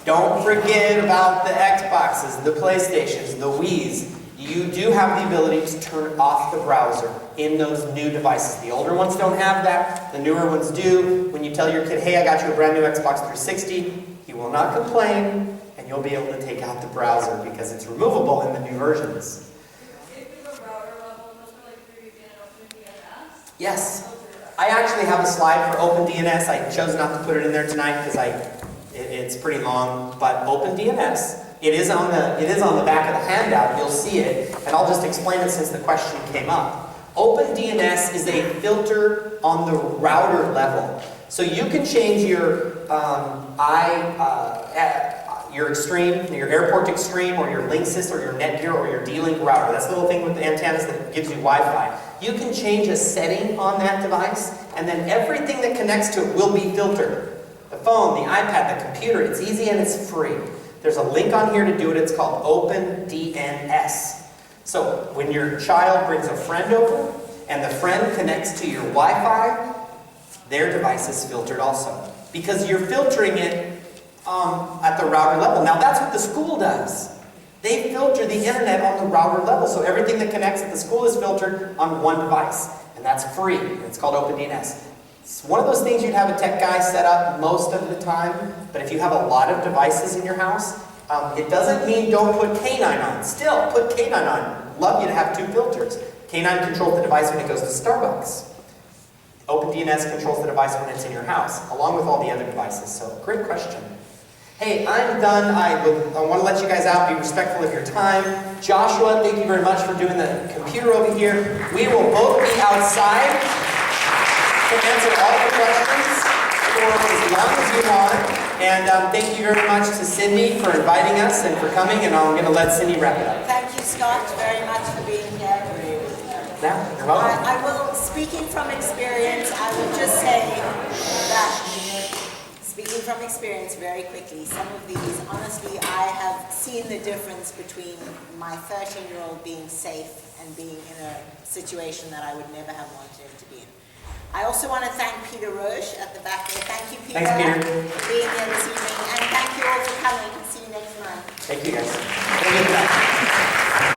don't forget about the Xboxes, the PlayStations, the Wiis. You do have the ability to turn off the browser in those new devices. The older ones don't have that, the newer ones do. When you tell your kid, hey, I got you a brand new Xbox 360, he will not complain, and you'll be able to take out the browser because it's removable in the new versions. if there's a router level, those are like 3D and OpenDNS. Yes. I actually have a slide for OpenDNS. I chose not to put it in there tonight because it's pretty long, but OpenDNS, it is on the back of the handout. You'll see it, and I'll just explain it since the question came up. OpenDNS is a filter on the router level, so you can change your your Extreme, your Airport Extreme, or your Linksys, or your Netgear, or your D-Link router. That's the little thing with the antennas that gives you Wi-Fi. You can change a setting on that device, and then everything that connects to it will be filtered. The phone, the iPad, the computer, it's easy and it's free. There's a link on here to do it. It's called OpenDNS. So when your child brings a friend over, and the friend connects to your Wi-Fi, their device is filtered also. Because you're filtering it at the router level. Now that's what the school does. They filter the internet on the router level, so everything that connects at the school is filtered on one device. And that's free. It's called OpenDNS. It's one of those things you'd have a tech guy set up most of the time, but if you have a lot of devices in your house, it doesn't mean don't put K9 on. Still, put K9 on. Love you to have 2 filters. K9 controls the device when it goes to Starbucks. OpenDNS controls the device when it's in your house, along with all the other devices. So, great question. Hey, I'm done. I want to let you guys out, be respectful of your time. Joshua, thank you very much for doing the computer over here. We will both be outside to answer all the questions for as long as you want. And thank you very much to Cindy for inviting us and for coming, and I'm going to let Cindy wrap it up. Thank you, Scott, very much for being here. Yeah, you're welcome. I will, speaking from experience, I will just say that, speaking from experience very quickly, some of these, honestly, I have seen the difference between my 13-year-old being safe and being in a situation that I would never have wanted him to be in. I also want to thank Peter Roche at the back there. Thank you, Peter, Thanks, Peter, for being here this evening. And thank you all for coming. See you next month. Thank you, guys.